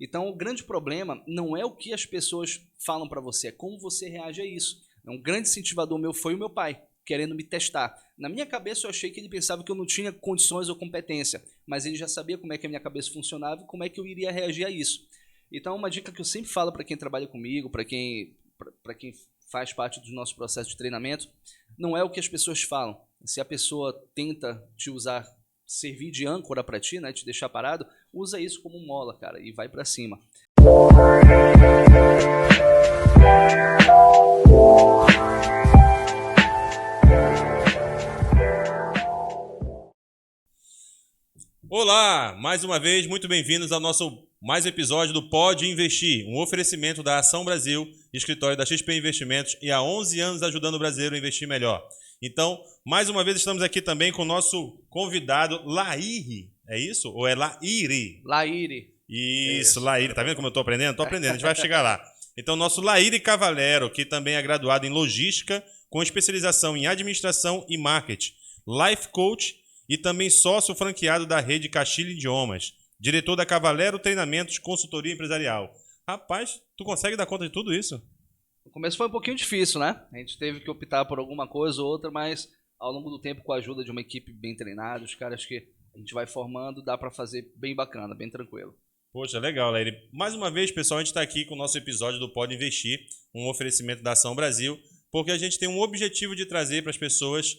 Então, o grande problema não é o que as pessoas falam para você, é como você reage a isso. Um grande incentivador meu foi o meu pai, querendo me testar. Na minha cabeça, eu achei que ele pensava que eu não tinha condições ou competência, mas ele já sabia como é que a minha cabeça funcionava e como é que eu iria reagir a isso. Então, uma dica que eu sempre falo para quem trabalha comigo, para quem faz parte do nosso processo de treinamento, não é o que as pessoas falam. Se a pessoa tenta te usar, servir de âncora para ti, né, te deixar parado, usa isso como mola, cara, e vai para cima. Olá, mais uma vez, muito bem-vindos ao nosso mais episódio do Pode Investir, um oferecimento da Ação Brasil, escritório da XP Investimentos e há 11 anos ajudando o brasileiro a investir melhor. Então, mais uma vez estamos aqui também com o nosso convidado Laíri, é isso? Ou é Laíri? Laíri. Isso, Laíri, tá vendo como eu estou aprendendo? Estou aprendendo, a gente vai chegar lá. Então, nosso Laíri Cavalero, que também é graduado em Logística, com especialização em Administração e Marketing, Life Coach e também sócio franqueado da rede Castilho Idiomas, diretor da Cavalero Treinamentos Consultoria Empresarial. Rapaz, tu consegue dar conta de tudo isso? No começo foi um pouquinho difícil, né? A gente teve que optar por alguma coisa ou outra, mas ao longo do tempo, com a ajuda de uma equipe bem treinada, os caras que a gente vai formando, dá para fazer bem bacana, bem tranquilo. Poxa, legal, Laíri. Mais uma vez, pessoal, a gente está aqui com o nosso episódio do Pode Investir, um oferecimento da Ação Brasil, porque a gente tem um objetivo de trazer para as pessoas,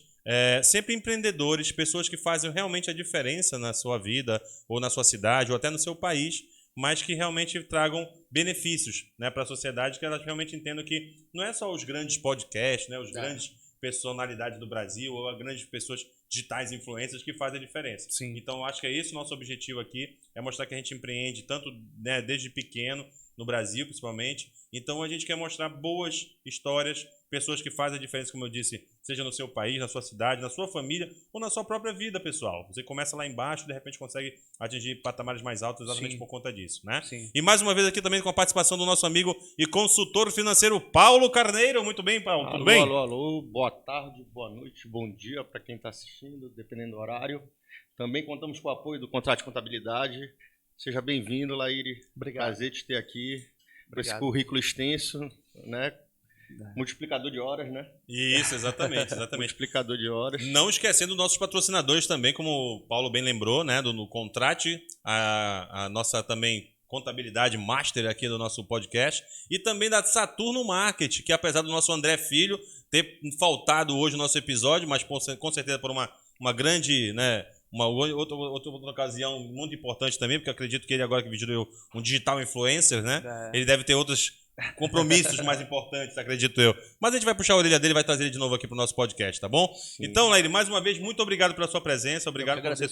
sempre empreendedores, pessoas que fazem realmente a diferença na sua vida, ou na sua cidade, ou até no seu país, mas que realmente tragam benefícios, né, para a sociedade, que elas realmente entendam que não é só os grandes podcasts, né, os grandes personalidades do Brasil, ou as grandes pessoas digitais influencers que fazem a diferença. Sim. Então, eu acho que é esse o nosso objetivo aqui, é mostrar que a gente empreende tanto, né, desde pequeno, no Brasil principalmente. Então, a gente quer mostrar boas histórias, pessoas que fazem a diferença, como eu disse, seja no seu país, na sua cidade, na sua família ou na sua própria vida, pessoal. Você começa lá embaixo e de repente consegue atingir patamares mais altos exatamente por conta disso, né? Sim. E mais uma vez aqui também com a participação do nosso amigo e consultor financeiro Paulo Carneiro. Muito bem, Paulo? Tudo bem? Alô. Boa tarde, boa noite, bom dia para quem está assistindo, dependendo do horário. Também contamos com o apoio do Contrato de Contabilidade. Seja bem-vindo, Laíri. Obrigado. Prazer te ter aqui. Com esse Obrigado. currículo extenso, né? Multiplicador de horas, né? Isso, exatamente. Multiplicador de horas. Não esquecendo nossos patrocinadores também, como o Paulo bem lembrou, né? Do Contrate, a nossa também contabilidade master aqui do nosso podcast, e também da Saturno Market, que apesar do nosso André Filho ter faltado hoje no nosso episódio, mas com certeza por uma grande, né? Uma outra ocasião muito importante também, porque eu acredito que ele agora que virou um digital influencer, né? Ele deve ter outros compromissos mais importantes, acredito eu. Mas a gente vai puxar a orelha dele e vai trazer ele de novo aqui para o nosso podcast, tá bom? Sim. Então, Laíri, mais uma vez, muito obrigado pela sua presença, obrigado por você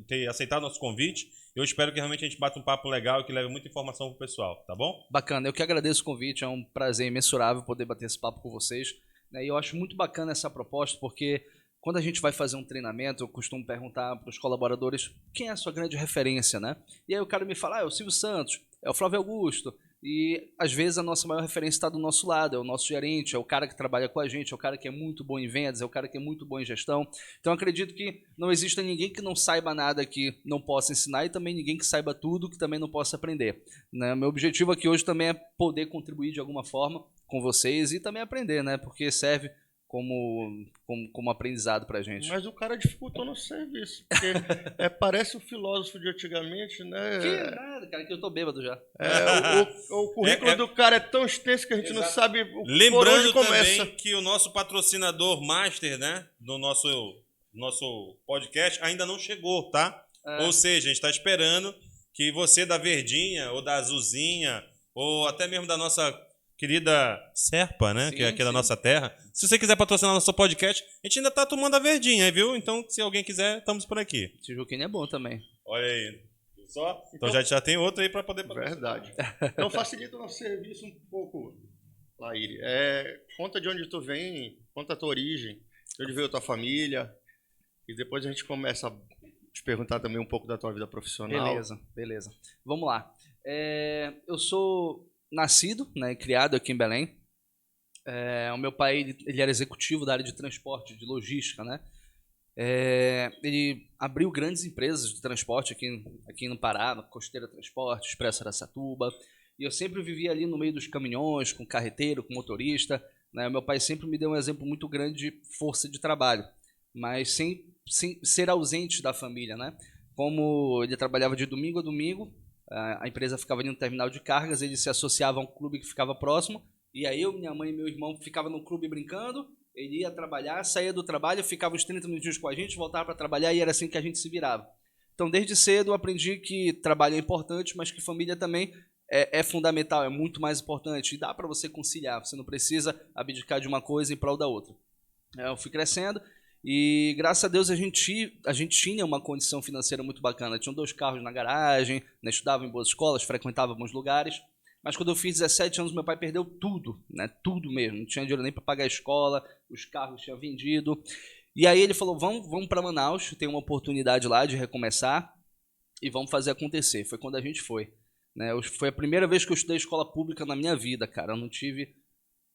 ter aceitado o nosso convite. Eu espero que realmente a gente bata um papo legal e que leve muita informação pro pessoal, tá bom? Bacana, eu que agradeço o convite, é um prazer imensurável poder bater esse papo com vocês. E eu acho muito bacana essa proposta, porque quando a gente vai fazer um treinamento, eu costumo perguntar para os colaboradores quem é a sua grande referência, né? E aí o cara me fala, é o Silvio Santos, é o Flávio Augusto, e às vezes a nossa maior referência está do nosso lado, é o nosso gerente, é o cara que trabalha com a gente, é o cara que é muito bom em vendas, é o cara que é muito bom em gestão. Então acredito que não exista ninguém que não saiba nada que não possa ensinar e também ninguém que saiba tudo que também não possa aprender, né? Meu objetivo aqui hoje também é poder contribuir de alguma forma com vocês e também aprender, né? Porque serve como aprendizado pra gente. Mas o cara dificultou no serviço, porque parece o filósofo de antigamente, né? Que nada, cara, que eu tô bêbado já. O currículo do cara é tão extenso que a gente não sabe por Lembrando onde começa. também que o nosso patrocinador master, né, do nosso podcast ainda não chegou, tá? Ou seja, a gente está esperando que você da Verdinha ou da Azulzinha ou até mesmo da nossa querida Serpa, né? Que é aqui da nossa terra. Se você quiser patrocinar nosso podcast, a gente ainda tá tomando a Verdinha, viu? Então, se alguém quiser, estamos por aqui. Tijuquinha é bom também. Olha aí. Só? Então já tem outro aí para poder patrocinar. Verdade. Então facilita o nosso serviço um pouco, Laíri. Conta de onde tu vem, conta a tua origem, de onde veio a tua família. E depois a gente começa a te perguntar também um pouco da tua vida profissional. Beleza. Vamos lá. Eu sou nascido, né, criado aqui em Belém. O meu pai ele era executivo da área de transporte, de logística, né? Ele abriu grandes empresas de transporte aqui no Pará, no Costeira Transporte, Expresso Araçatuba, e eu sempre vivia ali no meio dos caminhões, com carreteiro, com motorista, né? Meu pai sempre me deu um exemplo muito grande de força de trabalho, mas sem ser ausente da família, né? Como ele trabalhava de domingo a domingo, a empresa ficava ali no terminal de cargas, ele se associava a um clube que ficava próximo, e aí eu, minha mãe e meu irmão ficava no clube brincando, ele ia trabalhar, saía do trabalho, ficava uns 30 minutinhos com a gente, voltava para trabalhar e era assim que a gente se virava. Então, desde cedo eu aprendi que trabalho é importante, mas que família também é fundamental, é muito mais importante. E dá para você conciliar, você não precisa abdicar de uma coisa em prol da outra. Eu fui crescendo e, graças a Deus, a gente tinha uma condição financeira muito bacana. Tinham 2 carros na garagem, né, estudava em boas escolas, frequentava bons lugares. Mas quando eu fiz 17 anos, meu pai perdeu tudo, né? Tudo mesmo. Não tinha dinheiro nem para pagar a escola, os carros tinham vendido. E aí ele falou, vamos para Manaus, tem uma oportunidade lá de recomeçar e vamos fazer acontecer. Foi quando a gente foi. Né? Foi a primeira vez que eu estudei escola pública na minha vida, cara. Eu não tive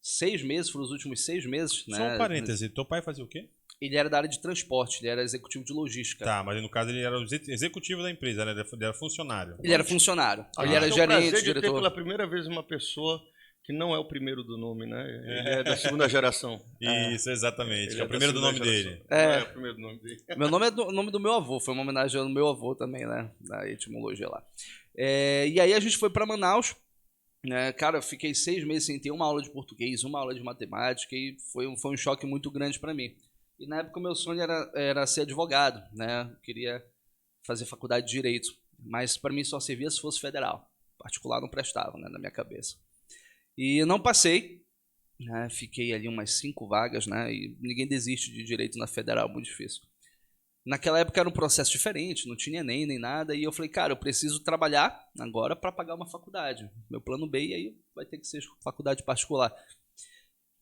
6 meses, foram os últimos 6 meses. Só né? um parêntese, teu pai fazia o quê? Ele era da área de transporte, ele era executivo de logística. Tá, mas no caso ele era o executivo da empresa, né? Ele era funcionário. Ele era funcionário, ele era Tem o gerente, prazer de ter diretor. pela primeira vez uma pessoa que não é o primeiro do nome, né? Ele é da segunda geração. Isso, exatamente. Ele Que é o da primeiro do segunda nome geração. dele. Não é o primeiro do nome dele. Meu nome é o nome do meu avô, foi uma homenagem ao meu avô também, né? Da etimologia lá. E aí a gente foi para Manaus, né? Cara, eu fiquei 6 meses sem ter uma aula de português, uma aula de matemática, e foi um choque muito grande para mim. E na época o meu sonho era ser advogado, né? Eu queria fazer faculdade de Direito, mas para mim só servia se fosse federal. Particular não prestava, né, na minha cabeça. E não passei, né? Fiquei ali umas 5 vagas, né? E ninguém desiste de Direito na federal, muito difícil. Naquela época era um processo diferente, não tinha Enem nem nada, e eu falei, cara, eu preciso trabalhar agora para pagar uma faculdade. Meu plano B, e aí vai ter que ser faculdade particular.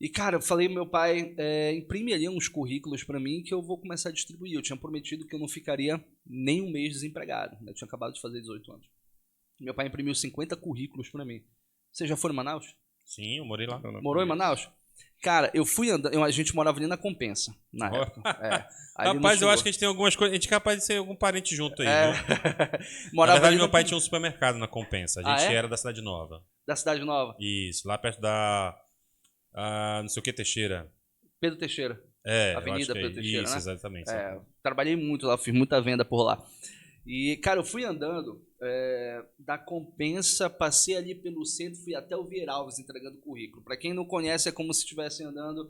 E, cara, eu falei pro meu pai, imprime ali uns currículos para mim que eu vou começar a distribuir. Eu tinha prometido que eu não ficaria nem um mês desempregado. Eu tinha acabado de fazer 18 anos. Meu pai imprimiu 50 currículos para mim. Você já foi em Manaus? Sim, eu morei lá. Morou em Manaus? Cara, eu fui andando. A gente morava ali na Compensa, na época. Rapaz, eu acho que a gente tem algumas coisas. A gente é capaz de ser algum parente junto aí, viu? Na Morava verdade, ali meu na pai tinha um supermercado na Compensa. A gente era da Cidade Nova. Da Cidade Nova. Isso, lá perto da. Não sei o que, Teixeira. Pedro Teixeira. É, Avenida Pedro Teixeira, isso, né? exatamente. Trabalhei muito lá, fiz muita venda por lá. E, cara, eu fui andando da Compensa, passei ali pelo centro, fui até o Vieira Alves entregando currículo. Para quem não conhece, é como se estivesse andando,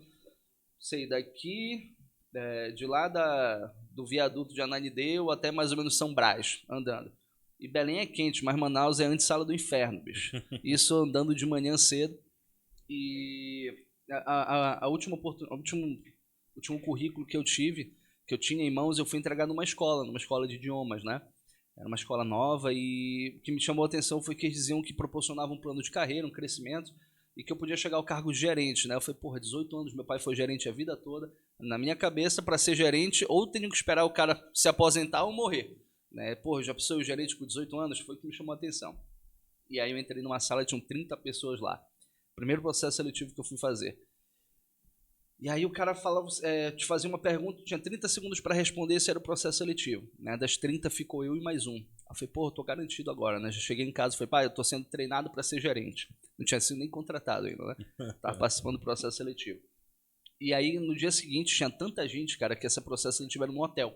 sei, daqui, de lá do viaduto de Ananindeua até mais ou menos São Brás, andando. E Belém é quente, mas Manaus é antessala do inferno, bicho. Isso andando de manhã cedo. E o último currículo que eu tinha em mãos, eu fui entregar numa escola de idiomas, né? Era uma escola nova e o que me chamou a atenção foi que eles diziam que proporcionava um plano de carreira, um crescimento e que eu podia chegar ao cargo de gerente, né? Eu falei, 18 anos, meu pai foi gerente a vida toda. Na minha cabeça, para ser gerente, ou tenho que esperar o cara se aposentar ou morrer, né? Já sou gerente com 18 anos, foi o que me chamou a atenção. E aí eu entrei numa sala, tinham 30 pessoas lá. Primeiro processo seletivo que eu fui fazer. E aí o cara falava, te fazia uma pergunta, tinha 30 segundos para responder se era o processo seletivo. Né? Das 30 ficou eu e mais um. Eu falei, eu tô garantido agora, né? Já cheguei em casa e falei, pai, eu tô sendo treinado para ser gerente. Não tinha sido nem contratado ainda, né? Tava participando do processo seletivo. E aí no dia seguinte tinha tanta gente, cara, que esse processo seletivo era num hotel.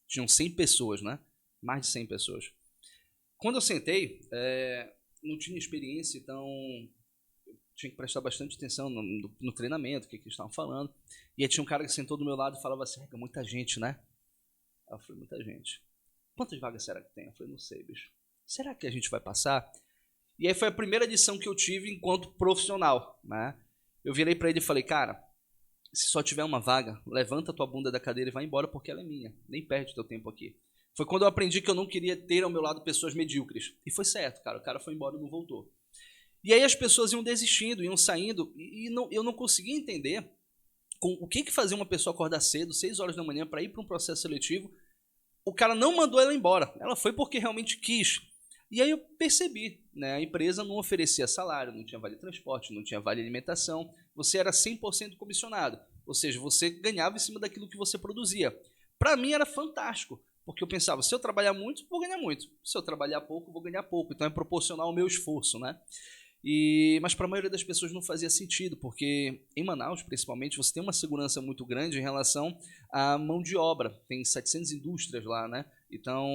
Tinham 100 pessoas, né? Mais de 100 pessoas. Quando eu sentei, não tinha experiência, então tinha que prestar bastante atenção no treinamento, o que eles estavam falando. E aí tinha um cara que sentou do meu lado e falava assim, muita gente, né? Aí eu falei, muita gente. Quantas vagas será que tem? Eu falei, não sei, bicho. Será que a gente vai passar? E aí foi a primeira lição que eu tive enquanto profissional, né? Eu virei pra ele e falei, cara, se só tiver uma vaga, levanta tua bunda da cadeira e vai embora porque ela é minha. Nem perde teu tempo aqui. Foi quando eu aprendi que eu não queria ter ao meu lado pessoas medíocres. E foi certo, cara. O cara foi embora e não voltou. E aí as pessoas iam desistindo, iam saindo, e eu não conseguia entender o que fazia uma pessoa acordar cedo, 6 horas da manhã, para ir para um processo seletivo. O cara não mandou ela embora, ela foi porque realmente quis. E aí eu percebi, né, a empresa não oferecia salário, não tinha vale transporte, não tinha vale alimentação, você era 100% comissionado, ou seja, você ganhava em cima daquilo que você produzia. Para mim era fantástico, porque eu pensava, se eu trabalhar muito, vou ganhar muito. Se eu trabalhar pouco, vou ganhar pouco. Então é proporcional ao meu esforço, né? Mas para a maioria das pessoas não fazia sentido, porque em Manaus, principalmente, você tem uma segurança muito grande em relação à mão de obra. Tem 700 indústrias lá, né? Então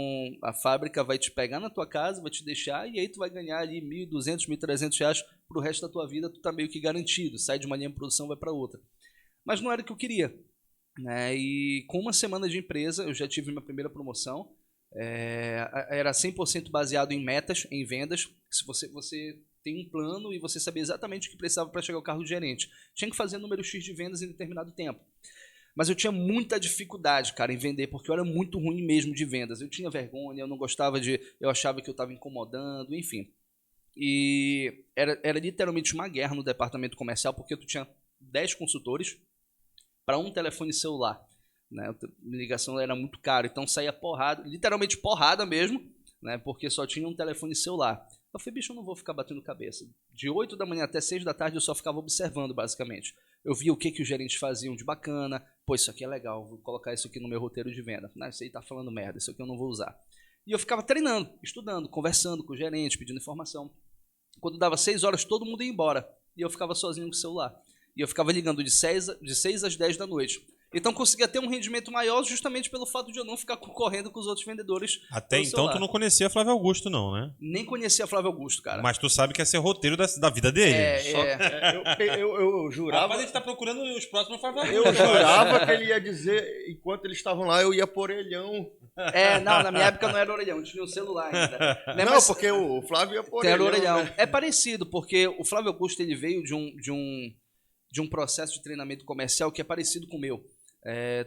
a fábrica vai te pegar na tua casa, vai te deixar, e aí tu vai ganhar ali R$1.200, R$1.300 para o resto da tua vida, tu tá meio que garantido. Sai de uma linha de produção, vai para outra. Mas não era o que eu queria, né? E com uma semana de empresa, eu já tive minha primeira promoção. Era 100% baseado em metas, em vendas. Se você tem um plano e você sabia exatamente o que precisava para chegar ao cargo de gerente. Tinha que fazer número X de vendas em determinado tempo. Mas eu tinha muita dificuldade, cara, em vender, porque eu era muito ruim mesmo de vendas. Eu tinha vergonha, eu não gostava de... Eu achava que eu estava incomodando, enfim. E era literalmente uma guerra no departamento comercial, porque tu tinha 10 consultores para um telefone celular. Né? A ligação era muito cara, então saía porrada, literalmente porrada mesmo, né? Porque só tinha um telefone celular. Eu falei, bicho, eu não vou ficar batendo cabeça. De 8 da manhã até 6 da tarde eu só ficava observando, basicamente. Eu via o que os gerentes faziam de bacana. Pô, isso aqui é legal, vou colocar isso aqui no meu roteiro de venda. Não, isso aí tá falando merda, isso aqui eu não vou usar. E eu ficava treinando, estudando, conversando com o gerente, pedindo informação. Quando dava 6 horas, todo mundo ia embora. E eu ficava sozinho com o celular. E eu ficava ligando de 6 às 10 da noite. Então conseguia ter um rendimento maior justamente pelo fato de eu não ficar concorrendo com os outros vendedores. Até então tu não conhecia Flávio Augusto, não, né? Nem conhecia Flávio Augusto, cara. Mas tu sabe que esse é roteiro da vida dele. Eu jurava... Rapaz, a gente tá procurando os próximos Flávio Augusto. Eu jurava que ele ia dizer, enquanto eles estavam lá, eu ia por orelhão. Não, na minha época não era orelhão, tinha um celular ainda. Né? Não, porque o Flávio ia por orelhão. Né? É parecido, porque o Flávio Augusto ele veio de um processo de treinamento comercial que é parecido com o meu.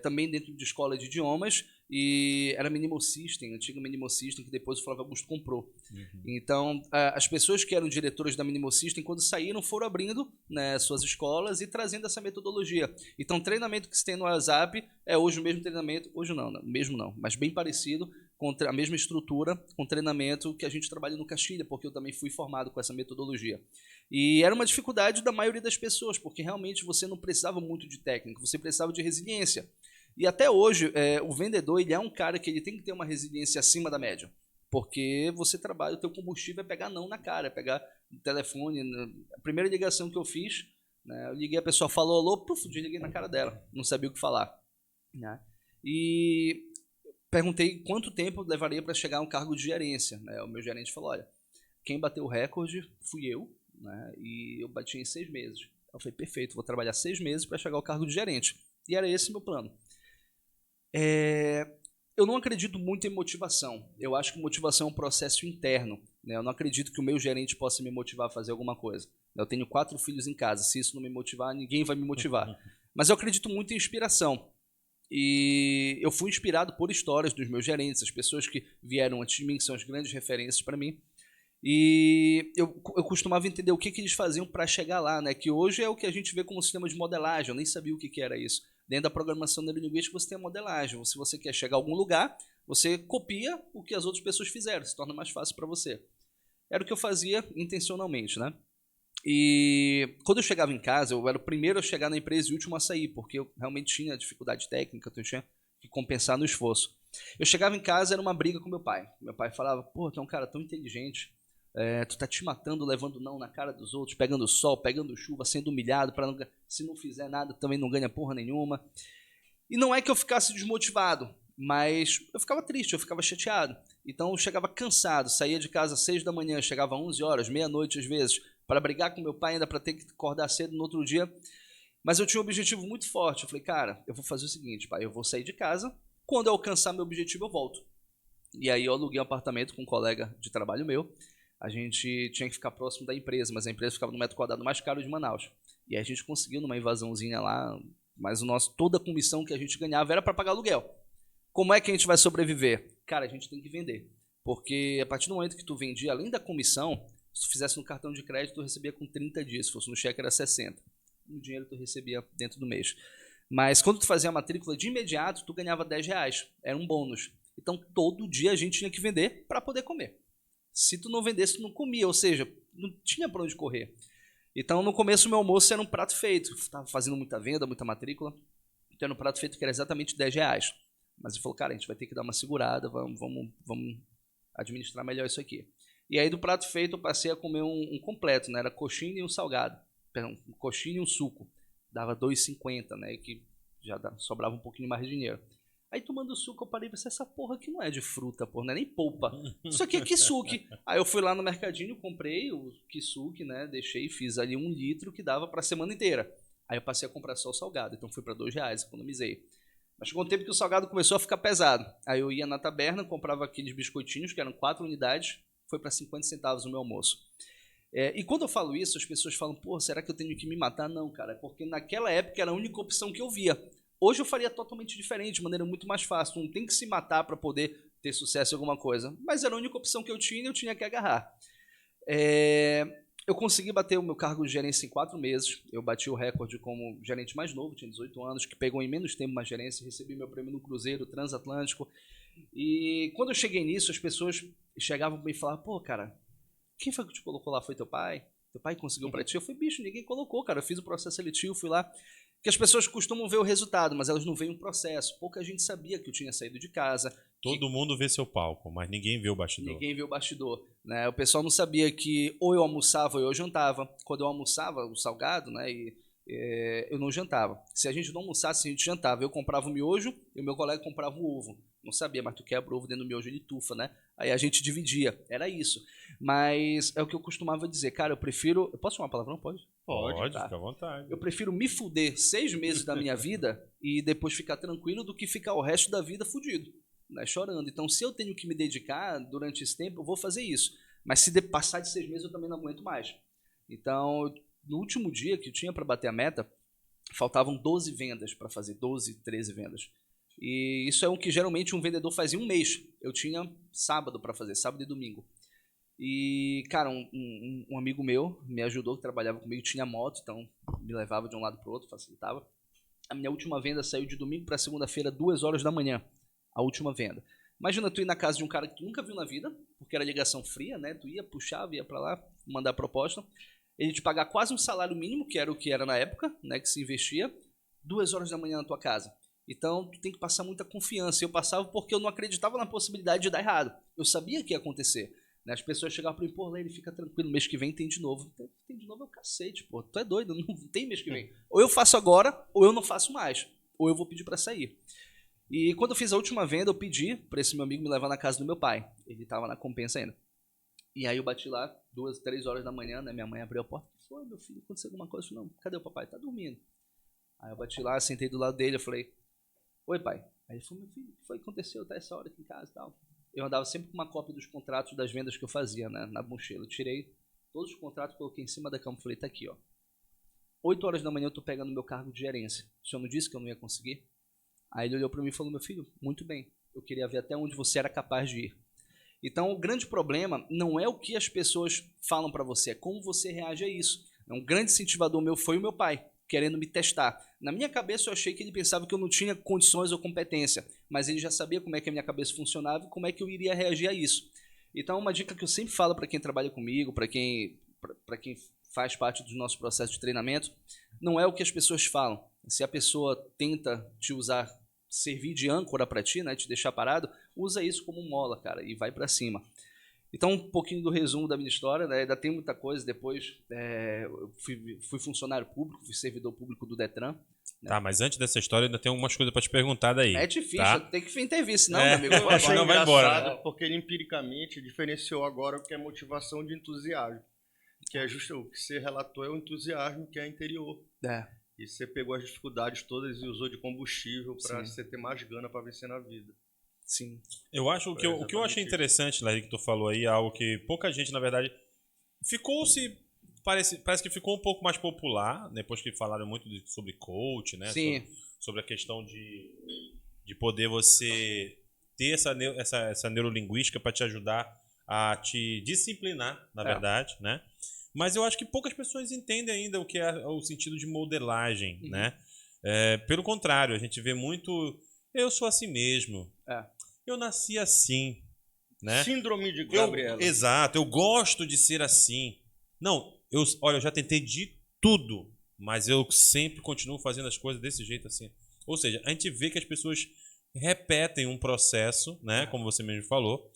Também dentro de escola de idiomas, e era Minimal System, antiga Minimal System, que depois o Flávio Augusto comprou. Uhum. Então, as pessoas que eram diretoras da Minimal System, quando saíram, foram abrindo, né, suas escolas e trazendo essa metodologia. Então, o treinamento que se tem no WhatsApp é hoje o mesmo treinamento, hoje não, mesmo não, mas bem parecido, com a mesma estrutura, com treinamento que a gente trabalha no Castilha, porque eu também fui formado com essa metodologia. E era uma dificuldade da maioria das pessoas, porque realmente você não precisava muito de técnica, você precisava de resiliência. E até hoje, o vendedor ele é um cara que ele tem que ter uma resiliência acima da média, porque você trabalha, o teu combustível é pegar não na cara, é pegar o telefone. A primeira ligação que eu fiz, né, eu liguei, a pessoa falou alô, desliguei na cara dela, não sabia o que falar. Né? E perguntei quanto tempo levaria para chegar a um cargo de gerência. Né? O meu gerente falou, olha, quem bateu o recorde fui eu, né? E eu bati em 6 meses. Eu falei, perfeito, vou trabalhar 6 meses para chegar ao cargo de gerente. E era esse o meu plano. Eu não acredito muito em motivação. Eu acho que motivação é um processo interno. Né? Eu não acredito que o meu gerente possa me motivar a fazer alguma coisa. Eu tenho 4 filhos em casa. Se isso não me motivar, ninguém vai me motivar. Mas eu acredito muito em inspiração. E eu fui inspirado por histórias dos meus gerentes, as pessoas que vieram antes de mim, que são as grandes referências para mim. E eu costumava entender o que eles faziam para chegar lá, né? Que hoje é o que a gente vê como sistema de modelagem. Eu nem sabia o que era isso. Dentro da programação neurolinguística você tem a modelagem. Se você quer chegar a algum lugar, você copia o que as outras pessoas fizeram, se torna mais fácil para você. Era o que eu fazia intencionalmente, né? E quando eu chegava em casa, eu era o primeiro a chegar na empresa e o último a sair, porque eu realmente tinha dificuldade técnica, então eu tinha que compensar no esforço. Eu chegava em casa, era uma briga com meu pai. Meu pai falava, pô, tu é um cara tão inteligente, tu tá te matando, levando não na cara dos outros, pegando sol, pegando chuva, sendo humilhado, se não fizer nada também não ganha porra nenhuma. E não é que eu ficasse desmotivado, mas eu ficava triste, eu ficava chateado. Então eu chegava cansado, saía de casa às 6 da manhã, chegava às 11 horas, meia-noite às vezes, para brigar com meu pai ainda, para ter que acordar cedo no outro dia. Mas eu tinha um objetivo muito forte. Eu falei, cara, eu vou fazer o seguinte, pai, eu vou sair de casa, quando eu alcançar meu objetivo eu volto. E aí eu aluguei um apartamento com um colega de trabalho meu. A gente tinha que ficar próximo da empresa, mas a empresa ficava no metro quadrado mais caro de Manaus. E aí a gente conseguiu numa invasãozinha lá, mas toda a comissão que a gente ganhava era para pagar aluguel. Como é que a gente vai sobreviver? Cara, a gente tem que vender. Porque a partir do momento que tu vendia, além da comissão, se tu fizesse no cartão de crédito, tu recebia com 30 dias. Se fosse no cheque, era 60. O dinheiro tu recebia dentro do mês. Mas quando tu fazia a matrícula, de imediato, tu ganhava R$10. Era um bônus. Então, todo dia a gente tinha que vender para poder comer. Se tu não vendesse, tu não comia. Ou seja, não tinha para onde correr. Então, no começo, o meu almoço era um prato feito. Eu estava fazendo muita venda, muita matrícula. Então, era um prato feito que era exatamente R$10. Mas ele falou, cara, a gente vai ter que dar uma segurada, vamos administrar melhor isso aqui. E aí do prato feito eu passei a comer um completo, né? Era coxinha e um salgado. Perdão, coxinha e um suco. Dava R$2,50, né? Que já sobrava um pouquinho mais de dinheiro. Aí tomando suco eu parei e pensei, essa porra aqui não é de fruta, porra, não é nem polpa. Isso aqui é kisuke. Aí eu fui lá no mercadinho, comprei o kisuke, né? Deixei, fiz ali 1 litro que dava pra semana inteira. Aí eu passei a comprar só o salgado, então fui pra R$2, economizei. Mas chegou um tempo que o salgado começou a ficar pesado. Aí eu ia na taberna, comprava aqueles biscoitinhos, que eram 4 unidades, foi para 50 centavos no meu almoço. E quando eu falo isso, as pessoas falam, pô, será que eu tenho que me matar? Não, cara, é porque naquela época era a única opção que eu via. Hoje eu faria totalmente diferente, de maneira muito mais fácil. Não tem que se matar para poder ter sucesso em alguma coisa. Mas era a única opção que eu tinha e eu tinha que agarrar. Eu consegui bater o meu cargo de gerência em 4 meses. Eu bati o recorde como gerente mais novo, tinha 18 anos, que pegou em menos tempo uma gerência. Recebi meu prêmio no Cruzeiro Transatlântico. E quando eu cheguei nisso, as pessoas chegavam para mim e falavam, pô, cara, quem foi que te colocou lá? Foi teu pai? Teu pai conseguiu para ti? Eu falei, bicho, ninguém colocou, cara. Eu fiz o processo seletivo, fui lá. Porque as pessoas costumam ver o resultado, mas elas não veem o processo. Pouca gente sabia que eu tinha saído de casa. Todo mundo vê seu palco, mas ninguém vê o bastidor. Ninguém vê o bastidor, né? O pessoal não sabia que ou eu almoçava ou eu jantava. Quando eu almoçava o salgado, né, eu não jantava. Se a gente não almoçasse, a gente jantava. Eu comprava o miojo e o meu colega comprava o ovo. Não sabia, mas tu quebra o ovo dentro do miojo, ele tufa, né? Aí a gente dividia, era isso. Mas é o que eu costumava dizer, cara, eu prefiro... Eu posso chamar palavrão? Pode? Pode, tá. fica à vontade. Eu prefiro me fuder 6 meses da minha vida e depois ficar tranquilo do que ficar o resto da vida fudido, né, chorando. Então, se eu tenho que me dedicar durante esse tempo, eu vou fazer isso. Mas se passar de 6 meses, eu também não aguento mais. Então, no último dia que eu tinha para bater a meta, faltavam 12 vendas para fazer, 12, 13 vendas. E isso é o que geralmente um vendedor faz em um mês. Eu tinha sábado para fazer, sábado e domingo. E, cara, um amigo meu me ajudou, que trabalhava comigo, tinha moto, então me levava de um lado para o outro, facilitava. A minha última venda saiu de domingo para segunda-feira, 2 horas da manhã. A última venda. Imagina tu ir na casa de um cara que tu nunca viu na vida, porque era ligação fria, né? Tu ia, puxava, ia para lá, mandar proposta. Ele te pagar quase um salário mínimo, que era o que era na época, né? Que se investia, 2 horas da manhã na tua casa. Então, tu tem que passar muita confiança. Eu passava porque eu não acreditava na possibilidade de dar errado. Eu sabia que ia acontecer. Né? As pessoas chegavam para mim, pô, Lene, fica tranquilo, mês que vem tem de novo. Tem de novo é o cacete, pô. Tu é doido, não tem mês que vem. Ou eu faço agora, ou eu não faço mais. Ou eu vou pedir para sair. E quando eu fiz a última venda, eu pedi para esse meu amigo me levar na casa do meu pai. Ele estava na compensa ainda. E aí eu bati lá, 2, 3 horas da manhã, né? Minha mãe abriu a porta. Foi, meu filho, aconteceu alguma coisa? Eu falei, não, cadê o papai? Tá dormindo. Aí eu bati lá, sentei do lado dele, eu falei, oi, pai. Aí ele falou, meu filho, o que foi que aconteceu? Tá essa hora aqui em casa e tal. Eu andava sempre com uma cópia dos contratos das vendas que eu fazia, né, na mochila. Eu tirei todos os contratos, coloquei em cima da cama e falei, tá aqui, ó. 8 horas da manhã eu tô pegando meu cargo de gerência. O senhor não disse que eu não ia conseguir? Aí ele olhou para mim e falou, meu filho, muito bem. Eu queria ver até onde você era capaz de ir. Então, o grande problema não é o que as pessoas falam para você, é como você reage a isso. Um grande incentivador meu foi o meu pai, querendo me testar. Na minha cabeça eu achei que ele pensava que eu não tinha condições ou competência, mas ele já sabia como é que a minha cabeça funcionava e como é que eu iria reagir a isso. Então, uma dica que eu sempre falo para quem trabalha comigo, para quem faz parte do nosso processo de treinamento, não é o que as pessoas falam. Se a pessoa tenta te usar, servir de âncora para ti, né, te deixar parado, usa isso como mola, cara, e vai para cima. Então, um pouquinho do resumo da minha história, né? Ainda tem muita coisa. Depois, eu fui funcionário público, fui servidor público do Detran. Né? Tá, mas antes dessa história, ainda tem algumas coisas para te perguntar daí. É difícil, tá? tem que intervir, não, meu amigo. Eu achei Não, vai embora, né? porque ele empiricamente diferenciou agora o que é motivação de entusiasmo. Que é justo o que você relatou, é o entusiasmo que é interior. E você pegou as dificuldades todas e usou de combustível para você ter mais gana para vencer na vida. Sim. Eu acho o que eu achei interessante, Larry, que tu falou aí, algo que pouca gente, na verdade, parece que ficou um pouco mais popular, depois que falaram muito sobre coach, né? Sim. Sobre a questão de poder você ter essa neurolinguística para te ajudar a te disciplinar, na verdade, né? Mas eu acho que poucas pessoas entendem ainda o que é o sentido de modelagem, né? Pelo contrário, a gente vê muito, eu sou assim mesmo, eu nasci assim, né? Síndrome de Gabriela. Exato, eu gosto de ser assim. Não, olha, eu já tentei de tudo, mas eu sempre continuo fazendo as coisas desse jeito assim. Ou seja, a gente vê que as pessoas repetem um processo, né, como você mesmo falou,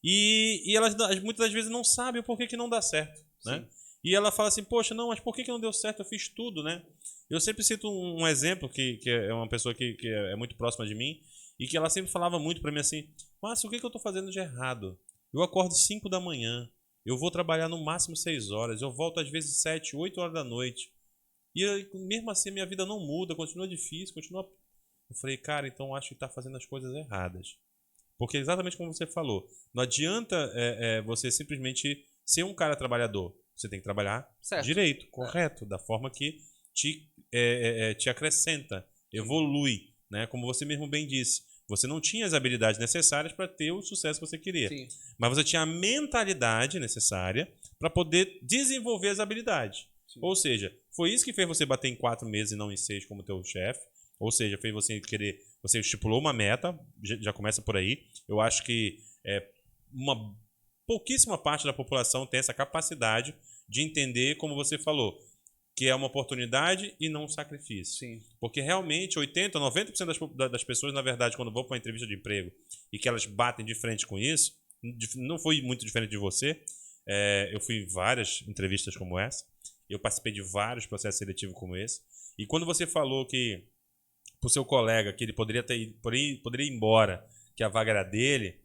e elas muitas das vezes não sabem o porquê que não dá certo, né? E ela fala assim, poxa, não, mas por que não deu certo? Eu fiz tudo, né? Eu sempre cito um exemplo que é uma pessoa que é muito próxima de mim e que ela sempre falava muito pra mim assim, Márcio, o que eu tô fazendo de errado? Eu acordo 5 da manhã, eu vou trabalhar no máximo 6 horas, eu volto às vezes 7, 8 horas da noite. E mesmo assim minha vida não muda, continua difícil, continua... Eu falei, cara, então eu acho que tá fazendo as coisas erradas. Porque exatamente como você falou, não adianta você simplesmente ser um cara trabalhador. Você tem que trabalhar direito, correto, da forma que te acrescenta, evolui, né? Como você mesmo bem disse. Você não tinha as habilidades necessárias para ter o sucesso que você queria. Sim. Mas você tinha a mentalidade necessária para poder desenvolver as habilidades. Sim. Ou seja, foi isso que fez você bater em 4 meses e não em 6 como teu chefe. Ou seja, fez você querer... Você estipulou uma meta, já começa por aí. Eu acho que uma pouquíssima parte da população tem essa capacidade de entender, como você falou, que é uma oportunidade e não um sacrifício. Sim. Porque realmente 80%, 90% das pessoas, na verdade, quando vão para uma entrevista de emprego e que elas batem de frente com isso, não foi muito diferente de você. Eu fui em várias entrevistas como essa, eu participei de vários processos seletivos como esse. E quando você falou que pro seu colega que ele poderia ir embora, que a vaga era dele,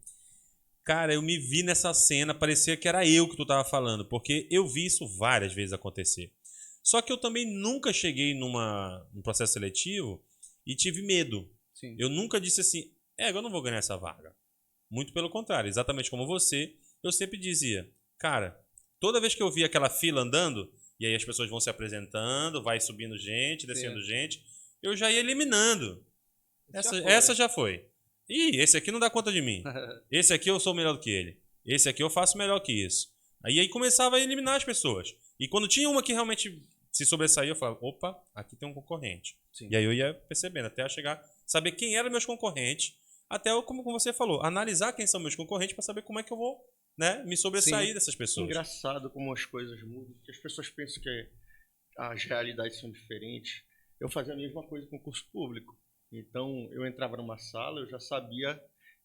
cara, eu me vi nessa cena, parecia que era eu que tu tava falando, porque eu vi isso várias vezes acontecer. Só que eu também nunca cheguei num processo seletivo e tive medo. Sim. Eu nunca disse assim, eu não vou ganhar essa vaga. Muito pelo contrário, exatamente como você, eu sempre dizia, cara, toda vez que eu via aquela fila andando, e aí as pessoas vão se apresentando, vai subindo gente, descendo gente, eu já ia eliminando. Essa já foi. Ih, esse aqui não dá conta de mim. Esse aqui eu sou melhor do que ele. Esse aqui eu faço melhor que isso. Aí começava a eliminar as pessoas. E quando tinha uma que realmente se sobressaía, eu falava, opa, aqui tem um concorrente. Sim. E aí eu ia percebendo, até chegar, saber quem eram meus concorrentes, até como você falou, analisar quem são meus concorrentes para saber como é que eu vou, né, me sobressair dessas pessoas. Engraçado como as coisas mudam, porque as pessoas pensam que as realidades são diferentes. Eu fazia a mesma coisa com o curso público. Então, eu entrava numa sala, eu já sabia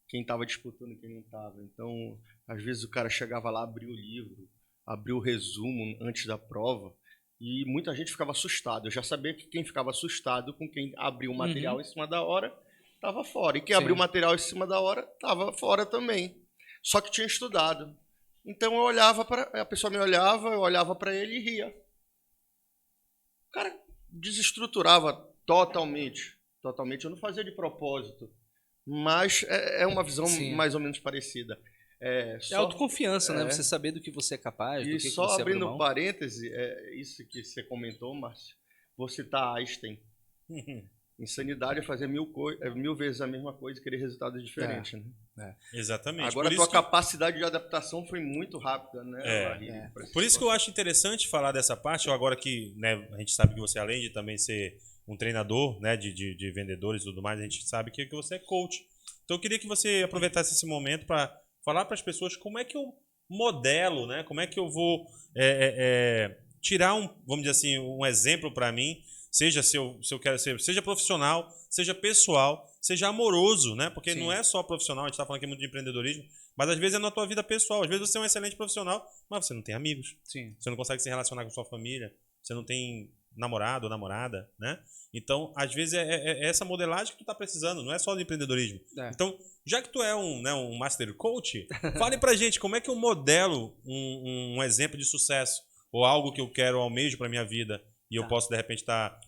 quem estava disputando e quem não estava. Então, às vezes o cara chegava lá, abria o livro, abria o resumo antes da prova, e muita gente ficava assustada. Eu já sabia que quem ficava assustado com quem abriu o material em cima da hora estava fora. E quem abriu o material em cima da hora estava fora também. Só que tinha estudado. Então, eu olhava a pessoa me olhava, eu olhava para ele e ria. O cara desestruturava totalmente. Eu não fazia de propósito, mas é uma visão mais ou menos parecida. Autoconfiança, né? Você saber do que você é capaz, do que só você abrindo abre mão. parêntese, isso que você comentou, Márcio, vou citar Einstein. Insanidade é fazer 1000 vezes a mesma coisa e querer resultados diferentes. Né? Exatamente. Agora, a tua capacidade de adaptação foi muito rápida, né? Por isso que eu acho interessante falar dessa parte, agora que, né, a gente sabe que você, além de também ser um treinador, né, de vendedores e tudo mais, a gente sabe que você é coach. Então eu queria que você aproveitasse esse momento para falar para as pessoas como é que eu modelo, né, como é que eu vou tirar vamos dizer assim, um exemplo para mim, seja se eu quero ser, seja profissional, seja pessoal, seja amoroso, né, porque não é só profissional, a gente está falando aqui muito de empreendedorismo, mas às vezes é na tua vida pessoal, às vezes você é um excelente profissional, mas você não tem amigos, você não consegue se relacionar com sua família, você não tem namorado ou namorada, né? Então, às vezes é essa modelagem que tu tá precisando, não é só do empreendedorismo. Então, já que tu é um Master Coach, fale pra gente como é que eu modelo um exemplo de sucesso ou algo que eu quero, almejo pra minha vida e eu posso, de repente, estar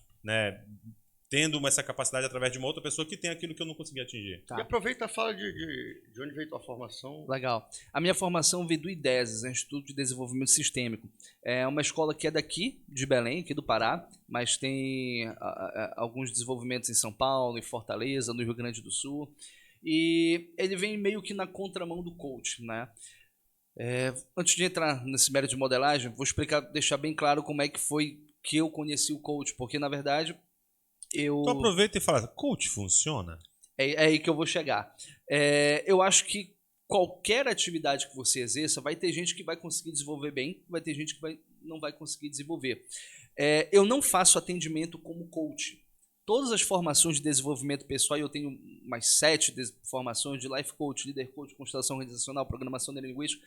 tendo essa capacidade através de uma outra pessoa que tem aquilo que eu não consegui atingir. E aproveita e fala de onde veio tua formação. Legal. A minha formação veio do IDESES, Instituto de Desenvolvimento Sistêmico. É uma escola que é daqui, de Belém, aqui do Pará, mas tem alguns desenvolvimentos em São Paulo, em Fortaleza, no Rio Grande do Sul. E ele vem meio que na contramão do coach, né? Antes de entrar nesse mérito de modelagem, vou explicar, deixar bem claro como é que foi que eu conheci o coach, porque na verdade Então aproveita e fala, coach funciona? É aí que eu vou chegar. Eu acho que qualquer atividade que você exerça, vai ter gente que vai conseguir desenvolver bem, vai ter gente que não vai conseguir desenvolver. Eu não faço atendimento como coach. todas as formações de desenvolvimento pessoal, e eu tenho mais 7 formações de Life Coach, Leader Coach, Constelação Organizacional, Programação Neurolinguística,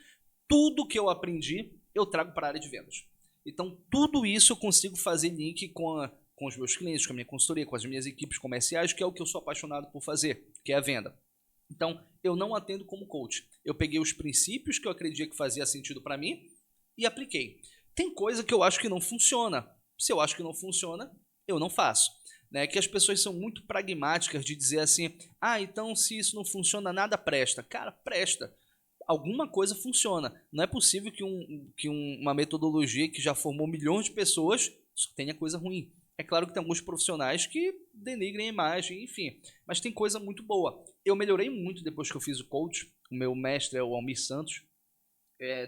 tudo que eu aprendi, eu trago para a área de vendas. Então, tudo isso eu consigo fazer link com os meus clientes, com a minha consultoria, com as minhas equipes comerciais, que é o que eu sou apaixonado por fazer, que é a venda. Então, eu não atendo como coach. Eu peguei os princípios que eu acreditei que fazia sentido para mim e apliquei. Tem coisa que eu acho que não funciona. Se eu acho que não funciona, eu não faço. Né? Que as pessoas são muito pragmáticas de dizer assim, então se isso não funciona, nada presta. Cara, presta. Alguma coisa funciona. Não é possível que uma metodologia que já formou milhões de pessoas só tenha coisa ruim. É claro que tem alguns profissionais que denigrem a imagem, enfim. Mas tem coisa muito boa. Eu melhorei muito depois que eu fiz o coach. O meu mestre é o Almir Santos.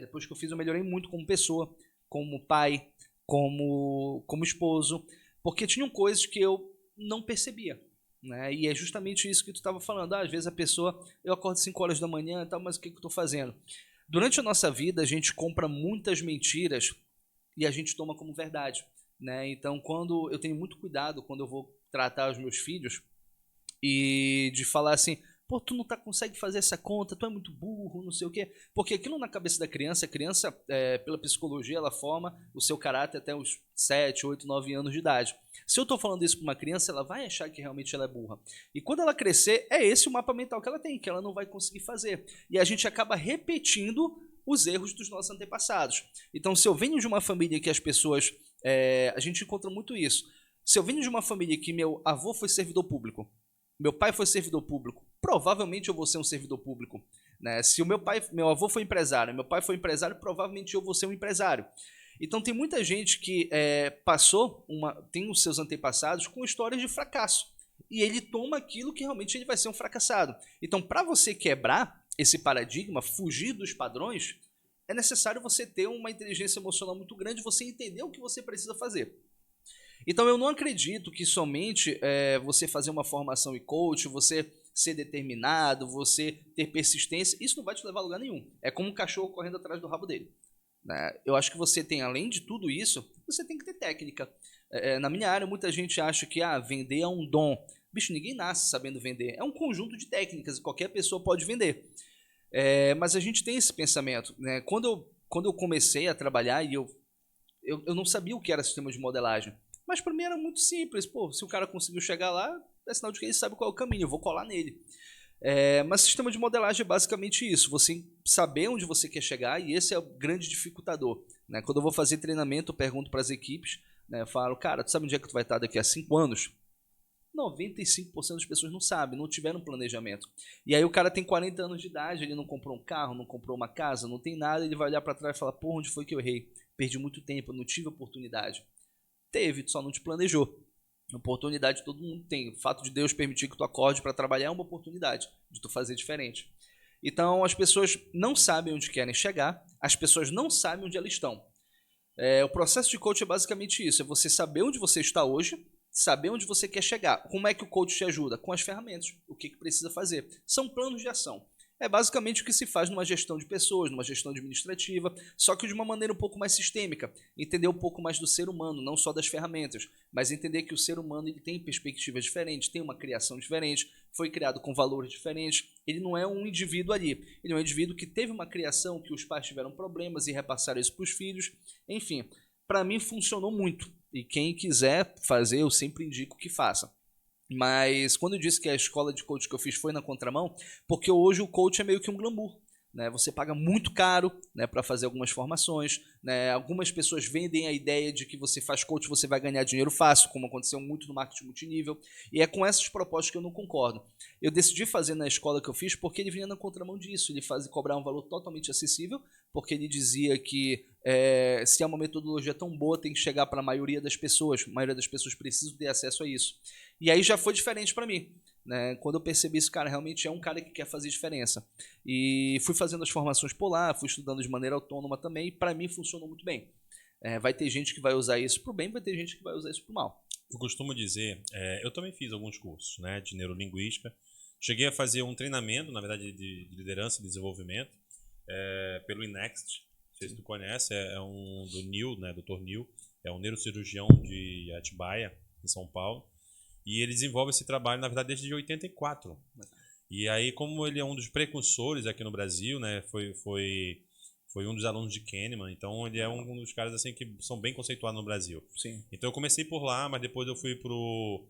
Depois que eu fiz, eu melhorei muito como pessoa, como pai, como esposo. Porque tinham coisas que eu não percebia. Né? E é justamente isso que tu estava falando. Às vezes a pessoa, eu acordo 5 horas da manhã e tal, mas o que eu estou fazendo? Durante a nossa vida, a gente compra muitas mentiras e a gente toma como verdade. Né? Então, quando eu tenho muito cuidado quando eu vou tratar os meus filhos e de falar assim, pô, tu não consegue fazer essa conta, tu é muito burro, não sei o quê. Porque aquilo na cabeça da criança, pela psicologia, ela forma o seu caráter até os 7, 8, 9 anos de idade. Se eu estou falando isso para uma criança, ela vai achar que realmente ela é burra. E quando ela crescer, é esse o mapa mental que ela tem, que ela não vai conseguir fazer. E a gente acaba repetindo os erros dos nossos antepassados. Então, se eu venho de uma família que as pessoas... a gente encontra muito isso. Se eu venho de uma família que meu avô foi servidor público, meu pai foi servidor público, provavelmente eu vou ser um servidor público. Né? Se meu avô foi empresário, meu pai foi empresário, provavelmente eu vou ser um empresário. Então tem muita gente que tem os seus antepassados com histórias de fracasso. E ele toma aquilo que realmente ele vai ser um fracassado. Então, para você quebrar esse paradigma, fugir dos padrões, é necessário você ter uma inteligência emocional muito grande, você entender o que você precisa fazer. Então, eu não acredito que somente você fazer uma formação e coach, você ser determinado, você ter persistência, isso não vai te levar a lugar nenhum. É como um cachorro correndo atrás do rabo dele. Né? Eu acho que você tem, além de tudo isso, você tem que ter técnica. Na minha área, muita gente acha que vender é um dom. Bicho, ninguém nasce sabendo vender. É um conjunto de técnicas e qualquer pessoa pode vender. Mas a gente tem esse pensamento. Né? Quando eu comecei a trabalhar, e eu não sabia o que era sistema de modelagem. Mas para mim era muito simples. Pô, se o cara conseguiu chegar lá, é sinal de que ele sabe qual é o caminho, eu vou colar nele. Mas sistema de modelagem é basicamente isso, você saber onde você quer chegar, e esse é o grande dificultador. Né? Quando eu vou fazer treinamento, eu pergunto para as equipes, né, eu falo, cara, tu sabe onde é que tu vai estar daqui a 5 anos? 95% das pessoas não sabem, não tiveram planejamento. E aí o cara tem 40 anos de idade, ele não comprou um carro, não comprou uma casa, não tem nada, ele vai olhar para trás e falar, pô, onde foi que eu errei? Perdi muito tempo, não tive oportunidade. Teve, tu só não te planejou. Oportunidade todo mundo tem. O fato de Deus permitir que tu acorde para trabalhar é uma oportunidade de tu fazer diferente. Então as pessoas não sabem onde querem chegar, as pessoas não sabem onde elas estão. O processo de coach é basicamente isso, é você saber onde você está hoje, saber onde você quer chegar. Como é que o coach te ajuda? Com as ferramentas, o que precisa fazer. São planos de ação. É basicamente o que se faz numa gestão de pessoas, numa gestão administrativa, só que de uma maneira um pouco mais sistêmica. Entender um pouco mais do ser humano, não só das ferramentas, mas entender que o ser humano ele tem perspectivas diferentes, tem uma criação diferente, foi criado com valores diferentes. Ele não é um indivíduo ali. Ele é um indivíduo que teve uma criação, que os pais tiveram problemas e repassaram isso para os filhos. Enfim, para mim funcionou muito. E quem quiser fazer, eu sempre indico que faça. Mas quando eu disse que a escola de coach que eu fiz foi na contramão, porque hoje o coach é meio que um glamour. Né? Você paga muito caro, né, para fazer algumas formações. Né? Algumas pessoas vendem a ideia de que você faz coach, você vai ganhar dinheiro fácil, como aconteceu muito no marketing multinível. E é com essas propostas que eu não concordo. Eu decidi fazer na escola que eu fiz porque ele vinha na contramão disso. Ele cobrar um valor totalmente acessível, porque ele dizia que se é uma metodologia tão boa, tem que chegar para a maioria das pessoas. A maioria das pessoas precisam ter acesso a isso. E aí já foi diferente para mim. Né? Quando eu percebi isso, cara, realmente é um cara que quer fazer diferença. E fui fazendo as formações por lá, fui estudando de maneira autônoma também, e para mim funcionou muito bem. Vai ter gente que vai usar isso pro bem, vai ter gente que vai usar isso pro mal. Eu costumo dizer, eu também fiz alguns cursos, né, de neurolinguística. Cheguei a fazer um treinamento, na verdade, de liderança e desenvolvimento, pelo INEXT. Não sei se tu conhece, é do Neil, né, Dr. Neil, é um neurocirurgião de Atibaia, em São Paulo. E ele desenvolve esse trabalho, na verdade, desde 84. E aí, como ele é um dos precursores aqui no Brasil, né, foi um dos alunos de Kahneman, então ele é um dos caras assim que são bem conceituados no Brasil. Sim. Então eu comecei por lá, mas depois eu fui pro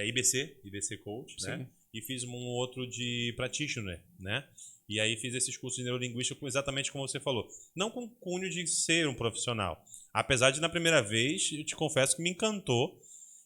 IBC Coach, né? E fiz um outro de Practitioner, né? E aí fiz esses cursos de neurolinguística exatamente como você falou. Não com o cunho de ser um profissional. Apesar de na primeira vez, eu te confesso que me encantou.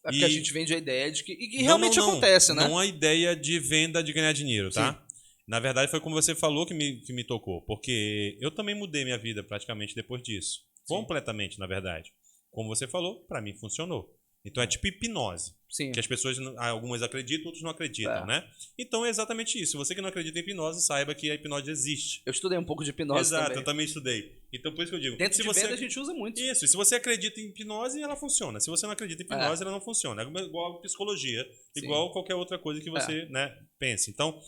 É porque a gente vende a ideia de que... E Não, realmente acontece, né? Não a ideia de venda de ganhar dinheiro, tá? Sim. Na verdade, foi como você falou que me tocou. Porque eu também mudei minha vida praticamente depois disso. Sim. Completamente, na verdade. Como você falou, pra mim funcionou. Então é tipo hipnose. Sim. Que as pessoas, algumas acreditam, outros não acreditam, né? Então é exatamente isso. Você que não acredita em hipnose, saiba que a hipnose existe. Eu estudei um pouco de hipnose. Exato, também. Eu também estudei. Então por isso que eu digo. Dentro de venda a gente usa muito. Isso, e se você acredita em hipnose, ela funciona. Se você não acredita em hipnose, ela não funciona. É igual a psicologia, igual qualquer outra coisa que você pense. Então,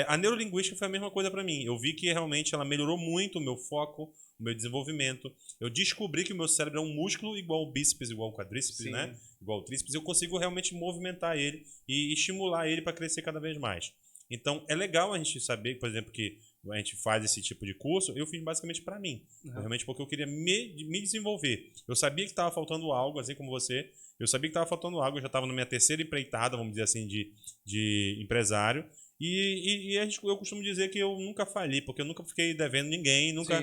a neurolinguística foi a mesma coisa para mim. Eu vi que realmente ela melhorou muito o meu foco, o meu desenvolvimento. Eu descobri que o meu cérebro é um músculo igual o bíceps, igual o quadríceps, né? Igual o tríceps. Eu consigo realmente movimentar ele e estimular ele para crescer cada vez mais. Então, é legal a gente saber, por exemplo, que a gente faz esse tipo de curso. Eu fiz basicamente para mim. Realmente porque eu queria me desenvolver. Eu sabia que estava faltando algo, assim como você. Eu sabia que estava faltando algo. Eu já estava na minha terceira empreitada, vamos dizer assim, de empresário. E eu costumo dizer que eu nunca falhei, porque eu nunca fiquei devendo ninguém, nunca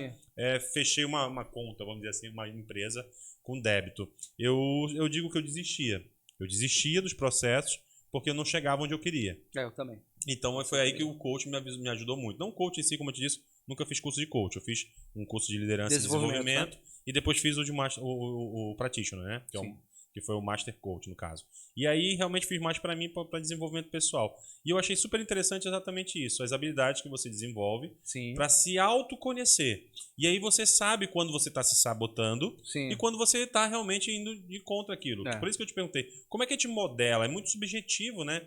fechei uma conta, vamos dizer assim, uma empresa com débito. Eu digo que eu desistia. Eu desistia dos processos porque eu não chegava onde eu queria. Eu também. Então foi aí que o coach me ajudou muito. Não o coach em si, como eu te disse, nunca fiz curso de coach. Eu fiz um curso de liderança e desenvolvimento e depois fiz o Practitioner, né? Que foi o Master Coach, no caso. E aí, realmente fiz mais para mim, para desenvolvimento pessoal. E eu achei super interessante exatamente isso. As habilidades que você desenvolve para se autoconhecer. E aí você sabe quando você está se sabotando e quando você está realmente indo de contra aquilo. Por isso que eu te perguntei, como é que a gente modela? É muito subjetivo, né?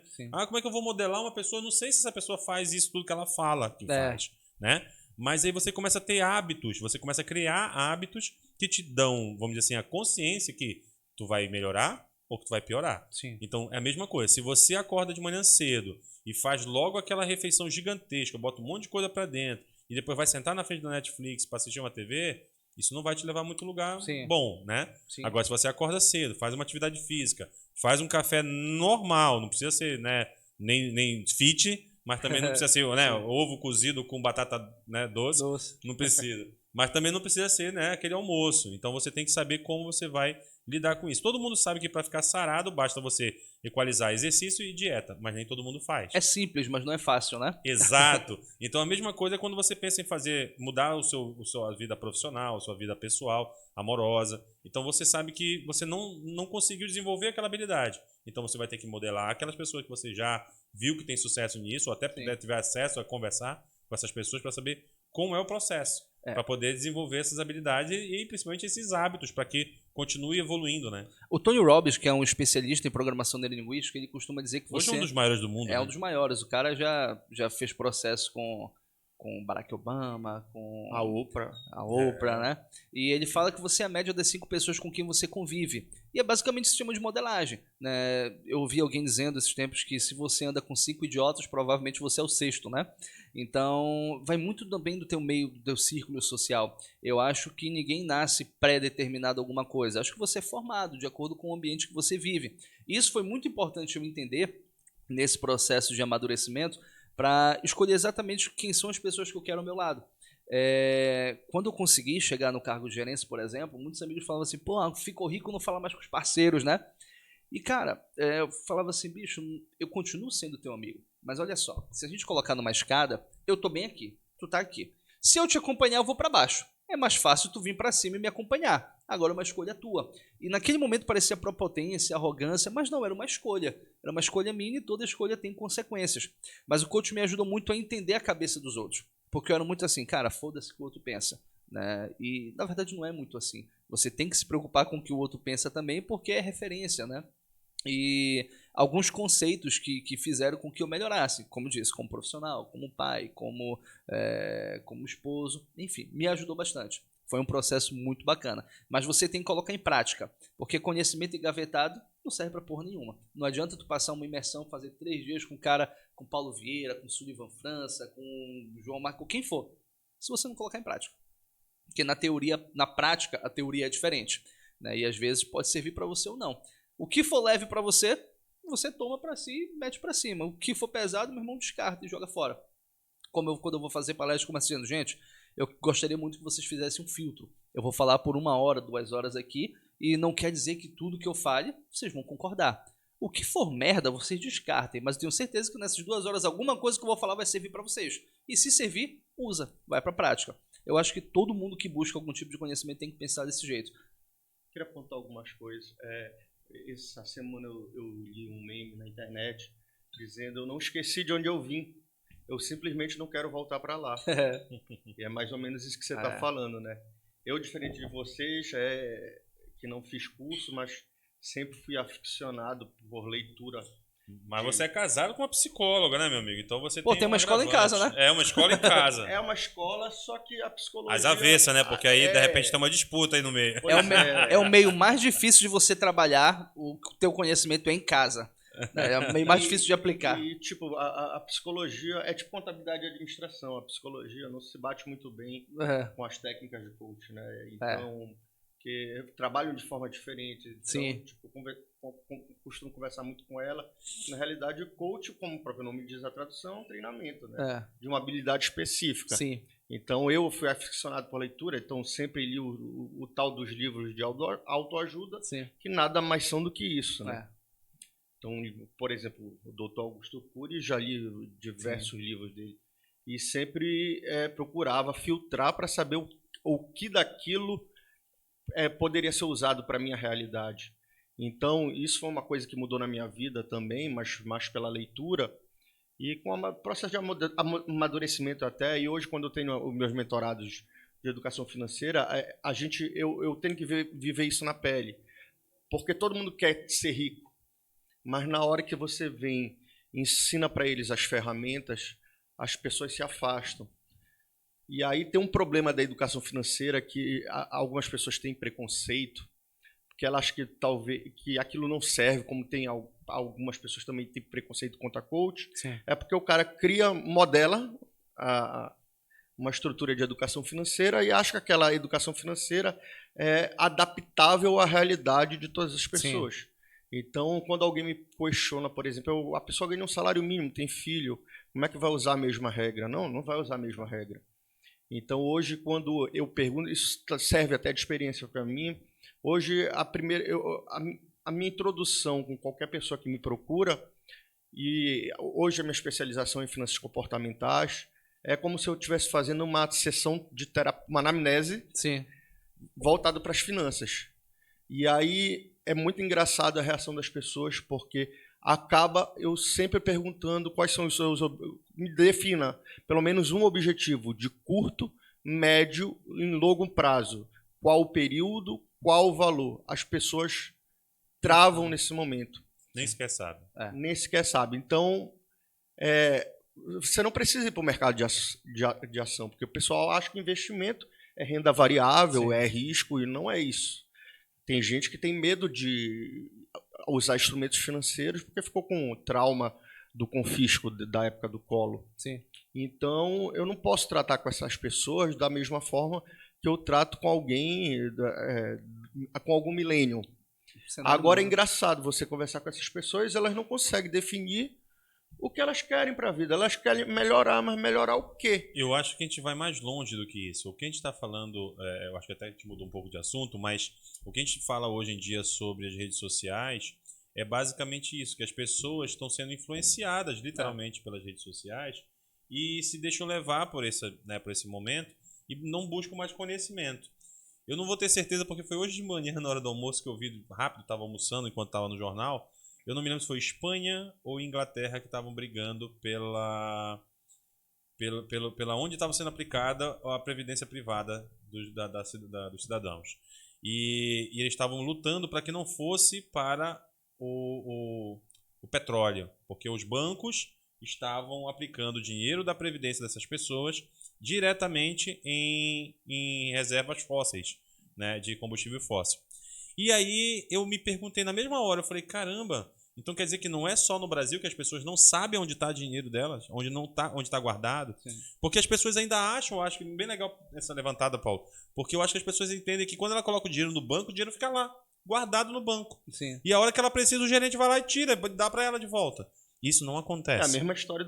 Como é que eu vou modelar uma pessoa? Eu não sei se essa pessoa faz isso tudo que ela fala que faz, né? Mas aí você começa a ter hábitos, você começa a criar hábitos que te dão, vamos dizer assim, a consciência que tu vai melhorar ou que tu vai piorar. Então, é a mesma coisa. Se você acorda de manhã cedo e faz logo aquela refeição gigantesca, bota um monte de coisa pra dentro e depois vai sentar na frente da Netflix pra assistir uma TV, isso não vai te levar a muito lugar bom, né? Agora, se você acorda cedo, faz uma atividade física, faz um café normal, não precisa ser, né, nem fit, mas também não precisa ser, né, ovo cozido com batata, né, doce. Não precisa. Mas também não precisa ser, né, aquele almoço. Então você tem que saber como você vai lidar com isso. Todo mundo sabe que para ficar sarado basta você equalizar exercício e dieta, mas nem todo mundo faz. É simples, mas não é fácil, né? Exato. Então a mesma coisa é quando você pensa em mudar sua vida profissional, sua vida pessoal, amorosa. Então você sabe que você não conseguiu desenvolver aquela habilidade. Então você vai ter que modelar aquelas pessoas que você já viu que tem sucesso nisso, ou até tiver acesso a conversar com essas pessoas para saber como é o processo. Para poder desenvolver essas habilidades e principalmente esses hábitos para que continue evoluindo, né? O Tony Robbins, que é um especialista em programação neurolinguística, ele costuma dizer que você... Hoje é um dos maiores do mundo. É um dos maiores. O cara já fez processo com Barack Obama, com a Oprah. A Oprah, né? E ele fala que você é a média das 5 pessoas com quem você convive. E é basicamente esse sistema de modelagem, né? Eu ouvi alguém dizendo esses tempos que se você anda com 5 idiotas, provavelmente você é o sexto, né? Então, vai muito também do teu meio, do teu círculo social. Eu acho que ninguém nasce pré-determinado a alguma coisa. Acho que você é formado de acordo com o ambiente que você vive. E isso foi muito importante eu entender nesse processo de amadurecimento, para escolher exatamente quem são as pessoas que eu quero ao meu lado. Quando eu consegui chegar no cargo de gerência, por exemplo, muitos amigos falavam assim, pô, ficou rico, não fala mais com os parceiros, né? E, cara, eu falava assim, bicho, eu continuo sendo teu amigo, mas olha só, se a gente colocar numa escada, eu tô bem aqui, tu tá aqui. Se eu te acompanhar, eu vou para baixo. É mais fácil tu vir para cima e me acompanhar. Agora é uma escolha tua. E naquele momento parecia prepotência, arrogância, mas não, era uma escolha. Era uma escolha minha e toda escolha tem consequências. Mas o coach me ajudou muito a entender a cabeça dos outros. Porque eu era muito assim, cara, foda-se o que o outro pensa. Né? E na verdade não é muito assim. Você tem que se preocupar com o que o outro pensa também, porque é referência, né? E alguns conceitos que fizeram com que eu melhorasse, como disse, como profissional, como pai, como esposo, enfim, me ajudou bastante. Foi um processo muito bacana. Mas você tem que colocar em prática, porque conhecimento engavetado não serve para porra nenhuma. Não adianta tu passar uma imersão, fazer 3 dias com um cara, com Paulo Vieira, com Sullivan França, com João Marco, quem for, se você não colocar em prática. Porque na teoria, na prática, a teoria é diferente, né? E às vezes pode servir para você ou não. O que for leve para você, você toma para si e mete para cima. O que for pesado, meu irmão, descarta e joga fora. Quando eu vou fazer palestra, como assim, gente, eu gostaria muito que vocês fizessem um filtro. Eu vou falar por 1 hora, 2 horas aqui, e não quer dizer que tudo que eu fale, vocês vão concordar. O que for merda, vocês descartem, mas eu tenho certeza que nessas 2 horas alguma coisa que eu vou falar vai servir para vocês. E se servir, usa, vai para a prática. Eu acho que todo mundo que busca algum tipo de conhecimento tem que pensar desse jeito. Queria apontar algumas coisas. Essa semana eu li um meme na internet dizendo: eu não esqueci de onde eu vim, eu simplesmente não quero voltar para lá. E é mais ou menos isso que você está falando, né? Eu, diferente de vocês, que não fiz curso, mas sempre fui aficionado por leitura. Mas você é casado com uma psicóloga, né, meu amigo? Então você tem uma escola em casa, né? É uma escola em casa. É uma escola, só que a psicologia... Às avessas, né? Porque aí, de repente, tem uma disputa aí no meio. É o meio mais difícil de você trabalhar, o teu conhecimento é em casa. É o meio mais difícil de aplicar. E tipo, a psicologia é tipo contabilidade e administração. A psicologia não se bate muito bem com as técnicas de coach, né? Então, que trabalham de forma diferente. Então, sim. Tipo, costumo conversar muito com ela. Na realidade, o coach, como o próprio nome diz a tradução, é um treinamento, né? De uma habilidade específica. Sim. Então, eu fui aficionado por leitura, então sempre li o tal dos livros de autoajuda, sim. que nada mais são do que isso, né? Então, por exemplo, o Dr. Augusto Cury, já li diversos livros dele. E sempre procurava filtrar para saber o que daquilo poderia ser usado para a minha realidade. Então, isso foi uma coisa que mudou na minha vida também, mas mais pela leitura. E com o processo de amadurecimento até. E hoje, quando eu tenho os meus mentorados de educação financeira, eu tenho que viver isso na pele. Porque todo mundo quer ser rico. Mas na hora que você vem, ensina para eles as ferramentas, as pessoas se afastam. E aí tem um problema da educação financeira que algumas pessoas têm preconceito, porque elas acham que talvez que aquilo não serve, como tem algumas pessoas também têm preconceito contra coach. Sim. É porque o cara modela uma estrutura de educação financeira e acha que aquela educação financeira é adaptável à realidade de todas as pessoas. Sim. Então, quando alguém me questiona, por exemplo, a pessoa ganha um salário mínimo, tem filho, como é que vai usar a mesma regra? Não vai usar a mesma regra. Então, hoje, quando eu pergunto, isso serve até de experiência para mim, hoje, a minha introdução com qualquer pessoa que me procura, e hoje a minha especialização em finanças comportamentais, é como se eu estivesse fazendo uma sessão de terapia, uma anamnese, sim, voltada para as finanças. E aí é muito engraçado a reação das pessoas, porque acaba eu sempre perguntando quais são os seus... Me defina pelo menos um objetivo de curto, médio e longo prazo. Qual o período, qual o valor. As pessoas travam nesse momento. Nem sequer sabe. Nem sequer sabe. Então, você não precisa ir para o mercado de ação, porque o pessoal acha que investimento é renda variável, sim, é risco, e não é isso. Tem gente que tem medo de usar instrumentos financeiros porque ficou com o trauma do confisco da época do Collor. Sim. Então, eu não posso tratar com essas pessoas da mesma forma que eu trato com alguém, com algum millennial. Agora é engraçado você conversar com essas pessoas, elas não conseguem definir o que elas querem para a vida. Elas querem melhorar, mas melhorar o quê? Eu acho que a gente vai mais longe do que isso. O que a gente está falando, eu acho que até a gente mudou um pouco de assunto, mas o que a gente fala hoje em dia sobre as redes sociais é basicamente isso, que as pessoas estão sendo influenciadas literalmente pelas redes sociais e se deixam levar por esse momento e não buscam mais conhecimento. Eu não vou ter certeza porque foi hoje de manhã, na hora do almoço, que eu vi rápido, estava almoçando enquanto estava no jornal. Eu não me lembro se foi Espanha ou Inglaterra que estavam brigando pela onde estava sendo aplicada a previdência privada dos cidadãos. E eles estavam lutando para que não fosse para o petróleo, porque os bancos estavam aplicando o dinheiro da previdência dessas pessoas diretamente em reservas fósseis, né, de combustível fóssil. E aí eu me perguntei na mesma hora, eu falei, caramba, então quer dizer que não é só no Brasil que as pessoas não sabem onde está o dinheiro delas, onde está guardado? Sim. Porque as pessoas ainda acham, eu acho que bem legal essa levantada, Paulo, porque eu acho que as pessoas entendem que quando ela coloca o dinheiro no banco, o dinheiro fica lá, guardado no banco. Sim. E a hora que ela precisa, o gerente vai lá e tira, dá para ela de volta. Isso não É acontece. a mesma história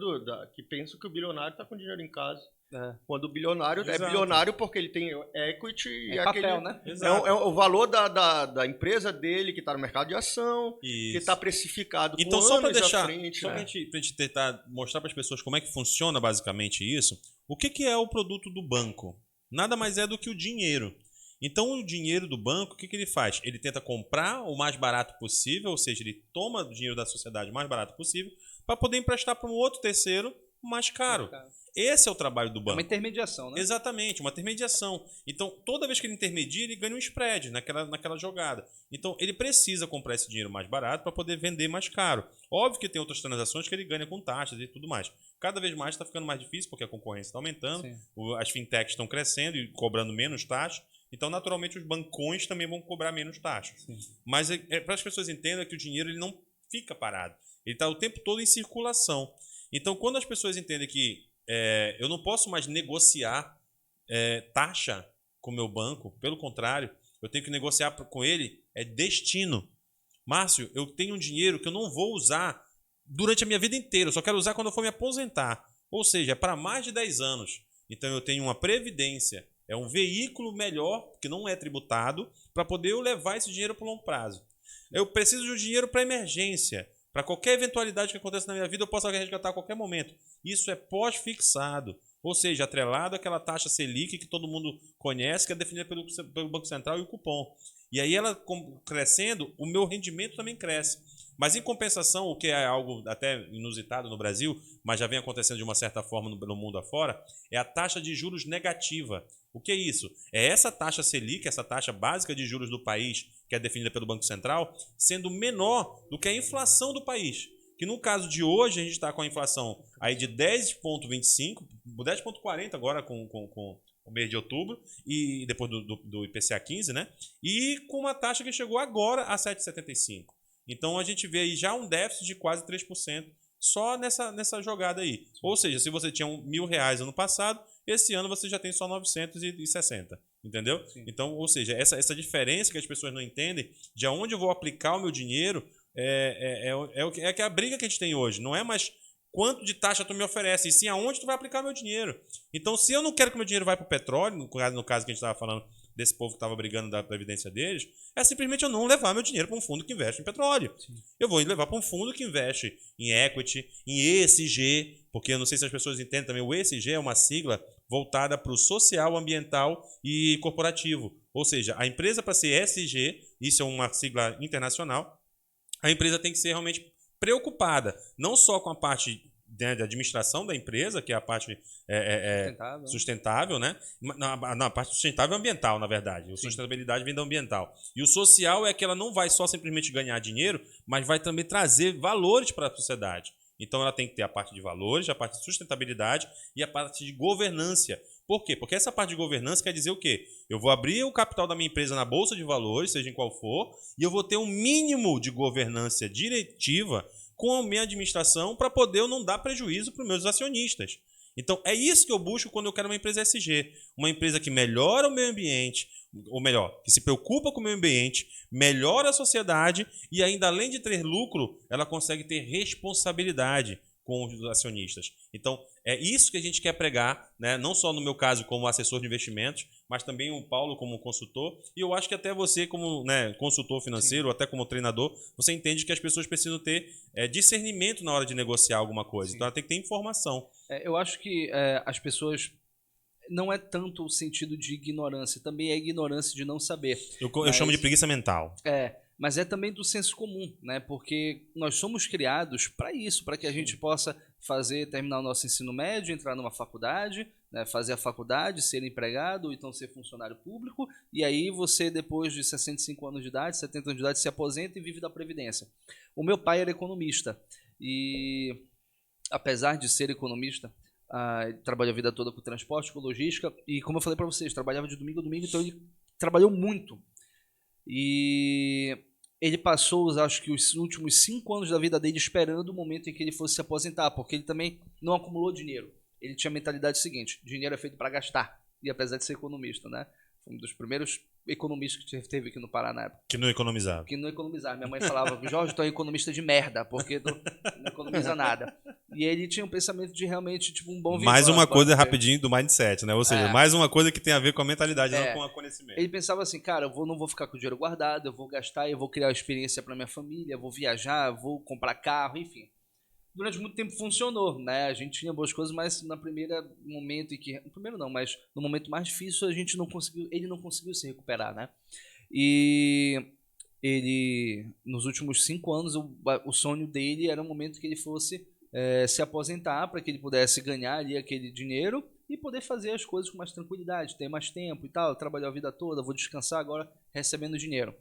que pensa que o bilionário está com dinheiro em casa. É. Quando o bilionário Exato. é bilionário porque ele tem equity e É papel, aquele, né? Exato. é o valor da empresa dele que está no mercado de ação, que Isso. está precificado Então, com só para anos à deixar, frente. só Né? pra gente tentar mostrar para as pessoas como é que funciona basicamente isso, o que é o produto do banco? Nada mais é do que o dinheiro. Então, o dinheiro do banco, o que ele faz? Ele tenta comprar o mais barato possível, ou seja, ele toma o dinheiro da sociedade o mais barato possível para poder emprestar para um outro terceiro mais caro. Esse é o trabalho do É banco. uma intermediação, né? Exatamente, uma intermediação. Então, toda vez que ele intermedia, ele ganha um spread naquela jogada. Então, ele precisa comprar esse dinheiro mais barato para poder vender mais caro. Óbvio que tem outras transações que ele ganha com taxas e tudo mais. Cada vez mais está ficando mais difícil porque a concorrência está aumentando, Sim. as fintechs estão crescendo e cobrando menos taxas. Então, naturalmente, os bancões também vão cobrar menos taxas. Sim. Mas para as pessoas entenderem que o dinheiro ele não fica parado. Ele está o tempo todo em circulação. Então, quando as pessoas entendem que eu não posso mais negociar taxa com o meu banco, pelo contrário, eu tenho que negociar com ele destino. Márcio, eu tenho um dinheiro que eu não vou usar durante a minha vida inteira, eu só quero usar quando eu for me aposentar. Ou seja, para mais de 10 anos. Então eu tenho uma previdência, é um veículo melhor, que não é tributado, para poder eu levar esse dinheiro para o longo prazo. Eu preciso de um dinheiro para emergência. Para qualquer eventualidade que aconteça na minha vida, eu posso resgatar a qualquer momento. Isso é pós-fixado, ou seja, atrelado àquela taxa Selic que todo mundo conhece, que é definida pelo Banco Central e o cupom. E aí ela crescendo, o meu rendimento também cresce. Mas em compensação, o que é algo até inusitado no Brasil, mas já vem acontecendo de uma certa forma no mundo afora, é a taxa de juros negativa. O que é isso? É essa taxa Selic, essa taxa básica de juros do país, que é definida pelo Banco Central, sendo menor do que a inflação do país. Que no caso de hoje, a gente está com a inflação aí de 10,25, 10,40 agora com o mês de outubro, e depois do IPCA 15, né? E com uma taxa que chegou agora a 7,75. Então a gente vê aí já um déficit de quase 3% só nessa jogada aí. Ou seja, se você tinha R$1.000 ano passado, esse ano você já tem só 960. Entendeu? Sim. Então, ou seja, essa diferença que as pessoas não entendem de aonde eu vou aplicar o meu dinheiro é a briga que a gente tem hoje. Não é mais quanto de taxa tu me oferece, e sim aonde tu vai aplicar o meu dinheiro. Então, se eu não quero que o meu dinheiro vá para o petróleo, no caso que a gente estava falando desse povo que estava brigando da previdência deles, é simplesmente eu não levar meu dinheiro para um fundo que investe em petróleo. Sim. Eu vou levar para um fundo que investe em equity, em ESG, porque eu não sei se as pessoas entendem também, o ESG é uma sigla voltada para o social, ambiental e corporativo. Ou seja, a empresa, para ser ESG, isso é uma sigla internacional, a empresa tem que ser realmente preocupada, não só com a parte de administração da empresa, que é a parte sustentável, né? Na parte sustentável ambiental, na verdade. A sustentabilidade vem da ambiental. E o social é que ela não vai só simplesmente ganhar dinheiro, mas vai também trazer valores para a sociedade. Então ela tem que ter a parte de valores, a parte de sustentabilidade e a parte de governança. Por quê? Porque essa parte de governança quer dizer o quê? Eu vou abrir o capital da minha empresa na bolsa de valores, seja em qual for, e eu vou ter um mínimo de governança diretiva com a minha administração para poder eu não dar prejuízo para os meus acionistas. Então, é isso que eu busco quando eu quero uma empresa ESG. Uma empresa que melhora o meio ambiente, ou melhor, que se preocupa com o meio ambiente, melhora a sociedade e ainda além de ter lucro, ela consegue ter responsabilidade com os acionistas. Então, é isso que a gente quer pregar, né? Não só no meu caso como assessor de investimentos, mas também o Paulo como consultor. E eu acho que até você como consultor financeiro, até como treinador, você entende que as pessoas precisam ter discernimento na hora de negociar alguma coisa. Sim. Então, ela tem que ter informação. Eu acho que as pessoas... Não é tanto o sentido de ignorância, também é ignorância de não saber. Eu chamo de preguiça mental. Mas é também do senso comum, né? Porque nós somos criados para isso, para que a gente possa terminar o nosso ensino médio, entrar numa faculdade, né? Fazer a faculdade, ser empregado, ou então ser funcionário público, e aí você, depois de 65 anos de idade, 70 anos de idade, se aposenta e vive da Previdência. O meu pai era economista, e apesar de ser economista, ele trabalhou a vida toda com transporte, com logística, e como eu falei para vocês, trabalhava de domingo a domingo, então ele trabalhou muito. E ele passou, acho que os últimos 5 anos da vida dele esperando o momento em que ele fosse se aposentar, porque ele também não acumulou dinheiro. Ele tinha a mentalidade seguinte: dinheiro é feito para gastar. E apesar de ser economista, né? Foi um dos primeiros economistas que teve aqui no Pará na época. Que não economizava. Que não economizava. Minha mãe falava: Jorge, tu é um economista de merda, porque tu não economiza nada. E ele tinha um pensamento de realmente, tipo, um bom Mais uma coisa rapidinho do mindset, né? Ou seja, mais uma coisa que tem a ver com a mentalidade, não com o conhecimento. Ele pensava assim: cara, eu não vou ficar com o dinheiro guardado, eu vou gastar, eu vou criar experiência para minha família, eu vou viajar, eu vou comprar carro, enfim. Durante muito tempo funcionou, né? A gente tinha boas coisas, mas no primeiro momento em que... No primeiro não, mas no momento mais difícil ele não conseguiu se recuperar, né? E ele, nos últimos 5 anos, o sonho dele era um momento que ele fosse se aposentar, para que ele pudesse ganhar ali aquele dinheiro e poder fazer as coisas com mais tranquilidade, ter mais tempo e tal. Trabalhou a vida toda, vou descansar agora recebendo dinheiro.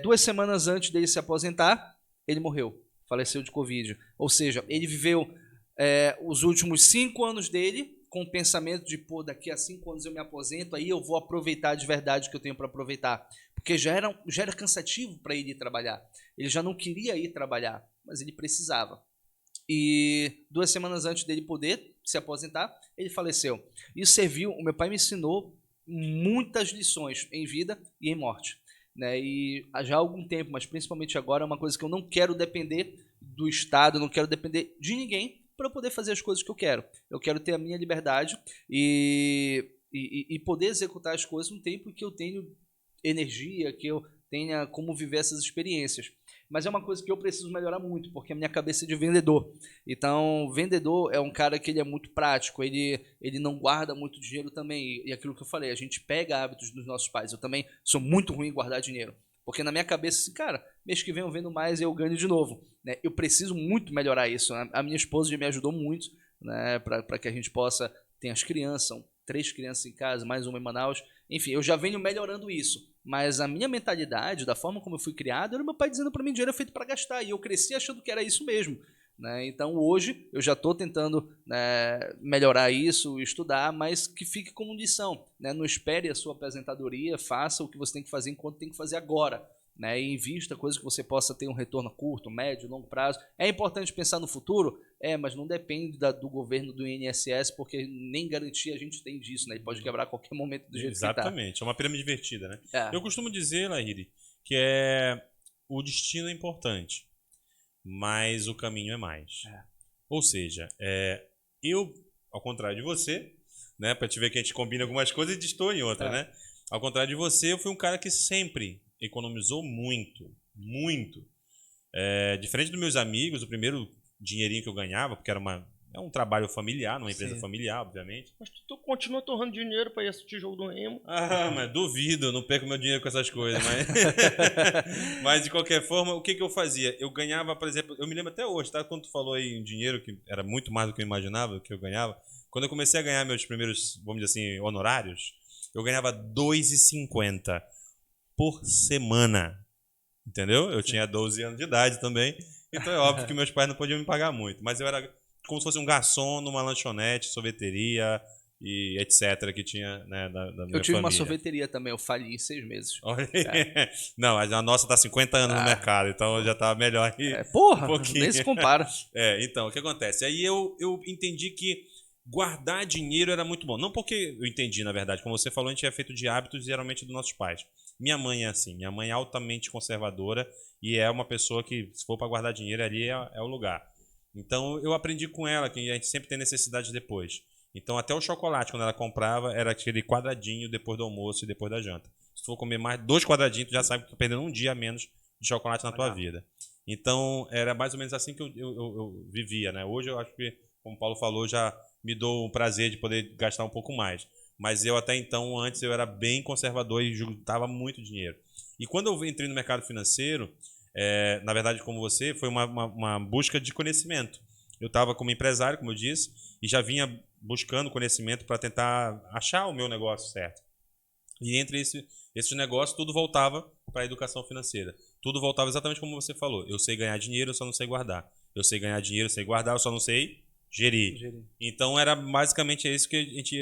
2 semanas antes dele se aposentar, ele morreu. Faleceu de Covid. Ou seja, ele viveu os últimos 5 anos dele com o pensamento de, pô, daqui a 5 anos eu me aposento, aí eu vou aproveitar de verdade o que eu tenho para aproveitar. Porque já era cansativo para ele ir trabalhar. Ele já não queria ir trabalhar, mas ele precisava. E 2 semanas antes dele poder se aposentar, ele faleceu. Isso serviu, o meu pai me ensinou muitas lições em vida e em morte. Né, e já há algum tempo, mas principalmente agora, é uma coisa que eu não quero depender do Estado, não quero depender de ninguém para poder fazer as coisas que eu quero. Eu quero ter a minha liberdade e poder executar as coisas no tempo que eu tenho energia, que eu tenha como viver essas experiências. Mas é uma coisa que eu preciso melhorar muito, porque a minha cabeça é de vendedor. Então, vendedor é um cara que ele é muito prático, ele não guarda muito dinheiro também. E aquilo que eu falei, a gente pega hábitos dos nossos pais. Eu também sou muito ruim em guardar dinheiro. Porque na minha cabeça, assim, cara, mês que vem eu vendo mais e eu ganho de novo. Né? Eu preciso muito melhorar isso. A minha esposa já me ajudou muito, né, para que a gente possa ter as crianças. São 3 crianças em casa, mais uma em Manaus. Enfim, eu já venho melhorando isso. Mas a minha mentalidade, da forma como eu fui criado, era meu pai dizendo para mim: dinheiro é feito para gastar. E eu cresci achando que era isso mesmo. Né? Então hoje eu já estou tentando, né, melhorar isso, estudar, mas que fique como lição. Né? Não espere a sua aposentadoria, faça o que você tem que fazer enquanto tem que fazer agora. Né? E invista coisas que você possa ter um retorno a curto, médio, longo prazo. É importante pensar no futuro? Mas não depende do governo, do INSS, porque nem garantia a gente tem disso, né? Ele pode quebrar a qualquer momento do jeito que está. Exatamente, é uma pirâmide invertida, né? É. Eu costumo dizer, Lahiri, que o destino é importante, mas o caminho é mais. Ou seja, eu, ao contrário de você, né, para te ver que a gente combina algumas coisas e distorce em outra, né? Ao contrário de você, eu fui um cara que sempre economizou muito, muito. Diferente dos meus amigos, o primeiro dinheirinho que eu ganhava, porque era um trabalho familiar, numa empresa familiar, obviamente. Mas tu continua torrando dinheiro para ir assistir jogo do Remo. Mas duvido, não perco meu dinheiro com essas coisas. Mas de qualquer forma, o que eu fazia? Eu ganhava, por exemplo, eu me lembro até hoje, tá? Quando tu falou aí em dinheiro, que era muito mais do que eu imaginava que eu ganhava, quando eu comecei a ganhar meus primeiros, vamos dizer assim, honorários, eu ganhava R$ 2,50 por semana. Entendeu? Eu tinha 12 anos de idade também, então é óbvio que meus pais não podiam me pagar muito, mas eu era como se fosse um garçom numa lanchonete, sorveteria e etc. que tinha, né, da minha família. Eu tive uma sorveteria também, eu fali em 6 meses. Não, a nossa tá 50 anos no mercado, então já tá melhor aí. Porra, um pouquinho. nem se compara. Então, o que acontece? Aí eu entendi que guardar dinheiro era muito bom. Não porque eu entendi, na verdade. Como você falou, a gente é feito de hábitos geralmente dos nossos pais. Minha mãe é assim. Minha mãe é altamente conservadora e é uma pessoa que, se for para guardar dinheiro, ali é o lugar. Então, eu aprendi com ela que a gente sempre tem necessidade depois. Então, até o chocolate, quando ela comprava, era aquele quadradinho depois do almoço e depois da janta. Se tu for comer mais 2 quadradinhos, tu já sabe que tu tá perdendo um dia a menos de chocolate na tua vida. Então, era mais ou menos assim que eu vivia, né? Hoje eu acho que, como o Paulo falou, já me dou o prazer de poder gastar um pouco mais. Mas eu até então, antes, eu era bem conservador e juntava muito dinheiro. E quando eu entrei no mercado financeiro, na verdade, como você, foi uma busca de conhecimento. Eu estava como empresário, como eu disse, e já vinha buscando conhecimento para tentar achar o meu negócio certo. E entre esses negócios, tudo voltava para a educação financeira. Tudo voltava exatamente como você falou. Eu sei ganhar dinheiro, eu só não sei guardar. Eu sei ganhar dinheiro, eu sei guardar, eu só não sei Gerir. Então era basicamente isso que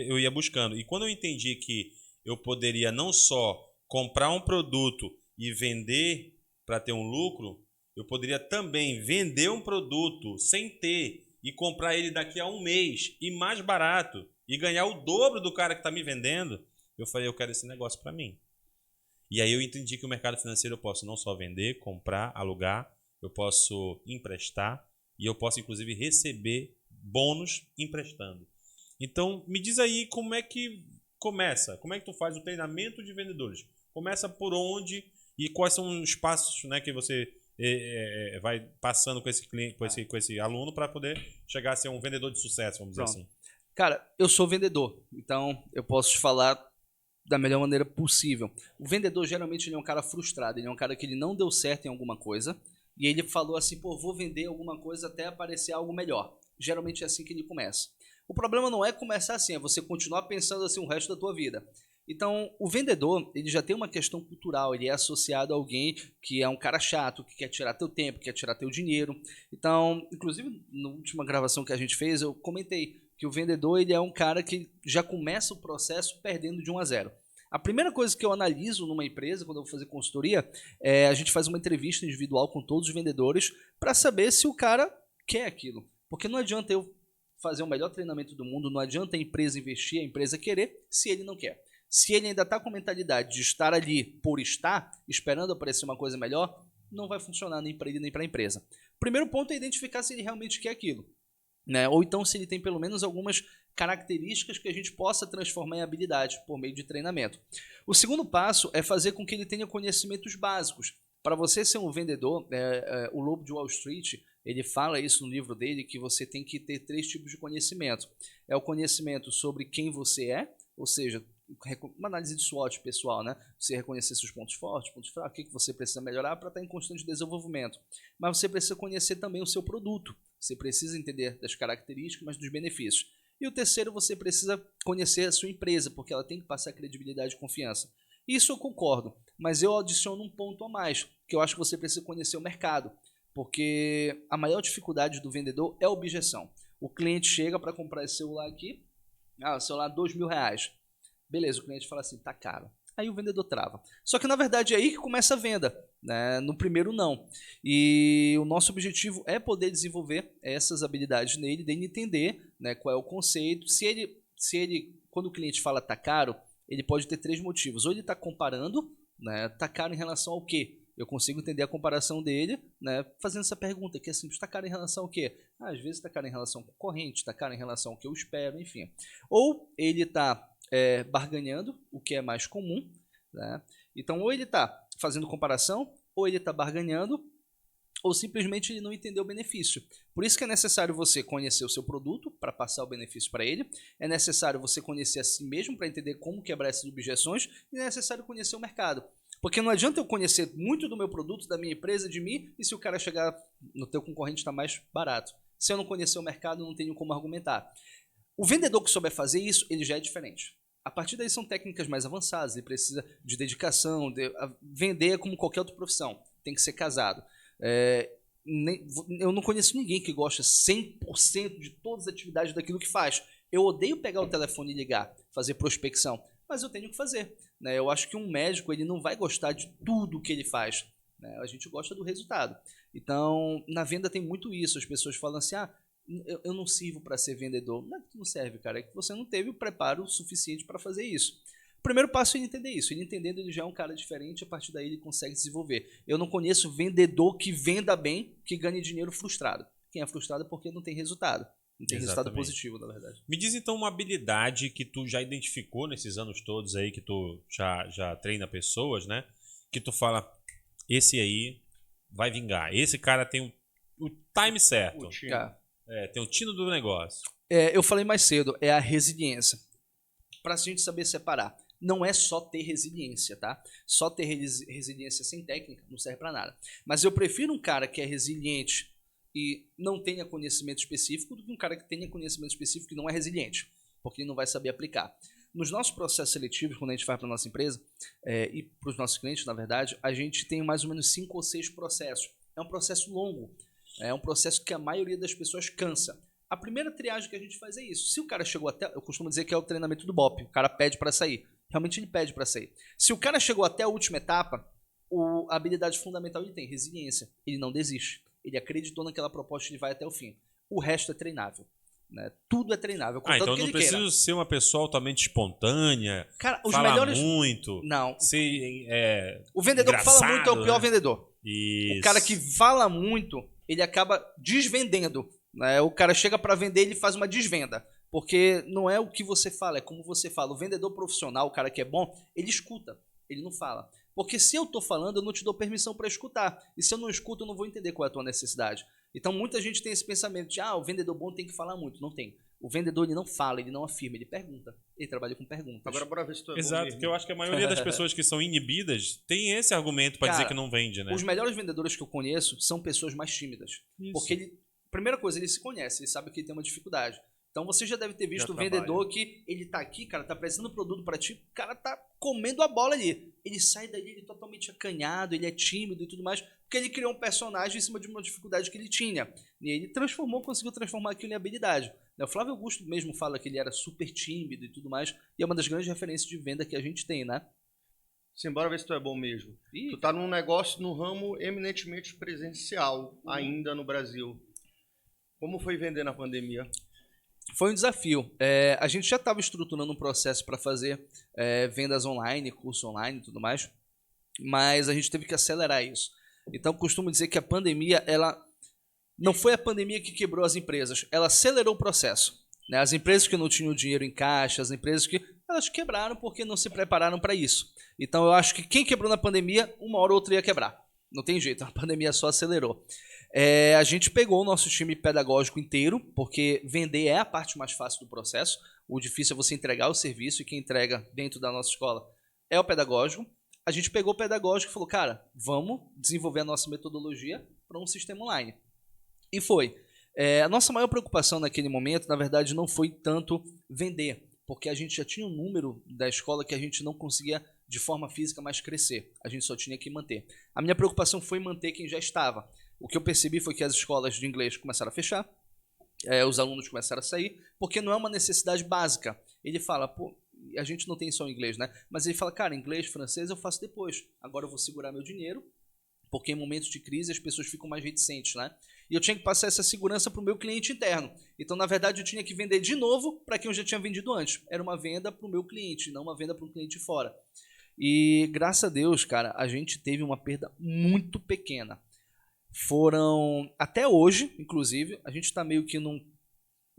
eu ia buscando. E quando eu entendi que eu poderia não só comprar um produto e vender para ter um lucro, eu poderia também vender um produto sem ter e comprar ele daqui a um mês e mais barato e ganhar o dobro do cara que está me vendendo. Eu falei, eu quero esse negócio para mim. E aí eu entendi que o mercado financeiro eu posso não só vender, comprar, alugar, eu posso emprestar e eu posso inclusive receber bônus emprestando. Então me diz aí como é que começa, como é que tu faz o treinamento de vendedores? Começa por onde e quais são os passos, né, que você vai passando com esse cliente, com esse aluno para poder chegar a ser um vendedor de sucesso, vamos dizer assim. Cara, eu sou vendedor, então eu posso te falar da melhor maneira possível. O vendedor, geralmente, ele é um cara frustrado, ele é um cara que ele não deu certo em alguma coisa, e ele falou assim, pô, vou vender alguma coisa até aparecer algo melhor. Geralmente é assim que ele começa. O problema não é começar assim, é você continuar pensando assim o resto da tua vida. Então, o vendedor, ele já tem uma questão cultural, ele é associado a alguém que é um cara chato, que quer tirar teu tempo, quer tirar teu dinheiro. Então, inclusive, na última gravação que a gente fez, eu comentei que o vendedor, ele é um cara que já começa o processo perdendo de 1 a 0. A primeira coisa que eu analiso numa empresa, quando eu vou fazer consultoria, a gente faz uma entrevista individual com todos os vendedores para saber se o cara quer aquilo. Porque não adianta eu fazer o melhor treinamento do mundo, não adianta a empresa investir, a empresa querer, se ele não quer. Se ele ainda está com a mentalidade de estar ali por estar, esperando aparecer uma coisa melhor, não vai funcionar nem para ele nem para a empresa. O primeiro ponto é identificar se ele realmente quer aquilo. Né? Ou então se ele tem pelo menos algumas características que a gente possa transformar em habilidade por meio de treinamento. O segundo passo é fazer com que ele tenha conhecimentos básicos. Para você ser um vendedor, o Lobo de Wall Street, ele fala isso no livro dele, que você tem que ter 3 tipos de conhecimento. É o conhecimento sobre quem você é, ou seja, uma análise de SWOT pessoal, né? Você reconhecer seus pontos fortes, pontos fracos, o que você precisa melhorar para estar em constante desenvolvimento. Mas você precisa conhecer também o seu produto. Você precisa entender das características, mas dos benefícios. E o terceiro, você precisa conhecer a sua empresa, porque ela tem que passar credibilidade e confiança. Isso eu concordo, mas eu adiciono um ponto a mais, que eu acho que você precisa conhecer o mercado, porque a maior dificuldade do vendedor é a objeção. O cliente chega para comprar esse celular aqui, o celular R$2.000. Beleza, o cliente fala assim, tá caro. Aí o vendedor trava. Só que na verdade é aí que começa a venda, né? No primeiro não. E o nosso objetivo é poder desenvolver essas habilidades nele, dele entender, né, qual é o conceito. Se ele, quando o cliente fala tá caro, ele pode ter 3 motivos. Ou ele está comparando, né, tá caro em relação ao quê? Eu consigo entender a comparação dele, né, fazendo essa pergunta, que é simples, está caro em relação ao quê? Às vezes está caro em relação ao concorrente, está caro em relação ao que eu espero, enfim. Ou ele está barganhando, o que é mais comum, né? Então, ou ele está fazendo comparação, ou ele está barganhando, ou simplesmente ele não entendeu o benefício. Por isso que é necessário você conhecer o seu produto para passar o benefício para ele, é necessário você conhecer a si mesmo para entender como quebrar essas objeções, e é necessário conhecer o mercado. Porque não adianta eu conhecer muito do meu produto, da minha empresa, de mim, e se o cara chegar no teu concorrente está mais barato. Se eu não conhecer o mercado, eu não tenho como argumentar. O vendedor que souber fazer isso, ele já é diferente. A partir daí são técnicas mais avançadas, ele precisa de dedicação, vender como qualquer outra profissão, tem que ser casado. Eu não conheço ninguém que gosta 100% de todas as atividades daquilo que faz. Eu odeio pegar o telefone e ligar, fazer prospecção, mas eu tenho que fazer. Né? Eu acho que um médico ele não vai gostar de tudo que ele faz. Né? A gente gosta do resultado. Então, na venda tem muito isso. As pessoas falam assim, eu não sirvo para ser vendedor. Não é que tu não serve, cara, é que você não teve o preparo suficiente para fazer isso. O primeiro passo é ele entender isso. Ele entendendo, ele já é um cara diferente, a partir daí ele consegue desenvolver. Eu não conheço vendedor que venda bem, que ganhe dinheiro frustrado. Quem é frustrado é porque não tem resultado. Não tem resultado positivo, na verdade. Me diz então uma habilidade que tu já identificou nesses anos todos aí, que tu já treina pessoas, né? Que tu fala, esse aí vai vingar. Esse cara tem o time certo. Tem o tino do negócio. Eu falei mais cedo, é a resiliência. Para a gente saber separar. Não é só ter resiliência, tá? Só ter resiliência sem técnica não serve para nada. Mas eu prefiro um cara que é resiliente e não tenha conhecimento específico do que um cara que tenha conhecimento específico e não é resiliente, porque ele não vai saber aplicar. Nos nossos processos seletivos, quando a gente vai para a nossa empresa, e para os nossos clientes, na verdade, a gente tem mais ou menos 5 ou 6 processos. É um processo longo. É um processo que a maioria das pessoas cansa. A primeira triagem que a gente faz é isso. Se o cara chegou até... Eu costumo dizer que é o treinamento do BOP. O cara pede para sair. Realmente ele pede para sair. Se o cara chegou até a última etapa, a habilidade fundamental ele tem, resiliência. Ele não desiste. Ele acreditou naquela proposta e ele vai até o fim. O resto é treinável. Né? Tudo é treinável. Então eu não preciso ser uma pessoa altamente espontânea, cara, os falar melhores... muito, não. Ser o vendedor que fala muito é o pior vendedor. Isso. O cara que fala muito, ele acaba desvendendo. Né? O cara chega para vender, ele faz uma desvenda. Porque não é o que você fala, é como você fala. O vendedor profissional, o cara que é bom, ele escuta, ele não fala. Porque se eu estou falando, eu não te dou permissão para escutar. E se eu não escuto, eu não vou entender qual é a tua necessidade. Então muita gente tem esse pensamento de, o vendedor bom tem que falar muito. Não tem. O vendedor ele não fala, ele não afirma, ele pergunta. Ele trabalha com perguntas. Agora bora ver se tu é Exato, bom porque eu acho que a maioria das pessoas que são inibidas tem esse argumento para dizer que não vende, né? Os melhores vendedores que eu conheço são pessoas mais tímidas. Isso. Porque primeira coisa, ele se conhece, ele sabe que ele tem uma dificuldade. Então você já deve ter visto o vendedor que ele tá aqui, cara, tá prestando produto para ti, o cara tá comendo a bola ali. Ele sai dali, ele é totalmente acanhado, ele é tímido e tudo mais, porque ele criou um personagem em cima de uma dificuldade que ele tinha. E ele conseguiu transformar aquilo em habilidade. O Flávio Augusto mesmo fala que ele era super tímido e tudo mais, e é uma das grandes referências de venda que a gente tem, né? Sim, bora ver se tu é bom mesmo. Tu tá num negócio, num ramo eminentemente presencial, ainda no Brasil. Como foi vender na pandemia? Foi um desafio. A gente já estava estruturando um processo para fazer vendas online, curso online e tudo mais, mas a gente teve que acelerar isso. Então, costumo dizer que a pandemia, ela não foi a pandemia que quebrou as empresas, ela acelerou o processo. Né? As empresas que não tinham dinheiro em caixa, as empresas que elas quebraram porque não se prepararam para isso. Então, eu acho que quem quebrou na pandemia, uma hora ou outra ia quebrar. Não tem jeito, a pandemia só acelerou. A gente pegou o nosso time pedagógico inteiro, porque vender é a parte mais fácil do processo. O difícil é você entregar o serviço, e quem entrega dentro da nossa escola é o pedagógico. A gente pegou o pedagógico e falou, cara, vamos desenvolver a nossa metodologia para um sistema online. E foi. A nossa maior preocupação naquele momento, na verdade, não foi tanto vender, porque a gente já tinha um número da escola que a gente não conseguia, de forma física, mais crescer. A gente só tinha que manter. A minha preocupação foi manter quem já estava. O que eu percebi foi que as escolas de inglês começaram a fechar, os alunos começaram a sair, porque não é uma necessidade básica. Ele fala, pô, a gente não tem só inglês, né? Mas ele fala, cara, inglês, francês eu faço depois. Agora eu vou segurar meu dinheiro, porque em momentos de crise as pessoas ficam mais reticentes, né? E eu tinha que passar essa segurança para o meu cliente interno. Então, na verdade, eu tinha que vender de novo para quem eu já tinha vendido antes. Era uma venda para o meu cliente, não uma venda para um cliente fora. E, graças a Deus, cara, a gente teve uma perda muito pequena. Foram, até hoje, inclusive, a gente está meio que não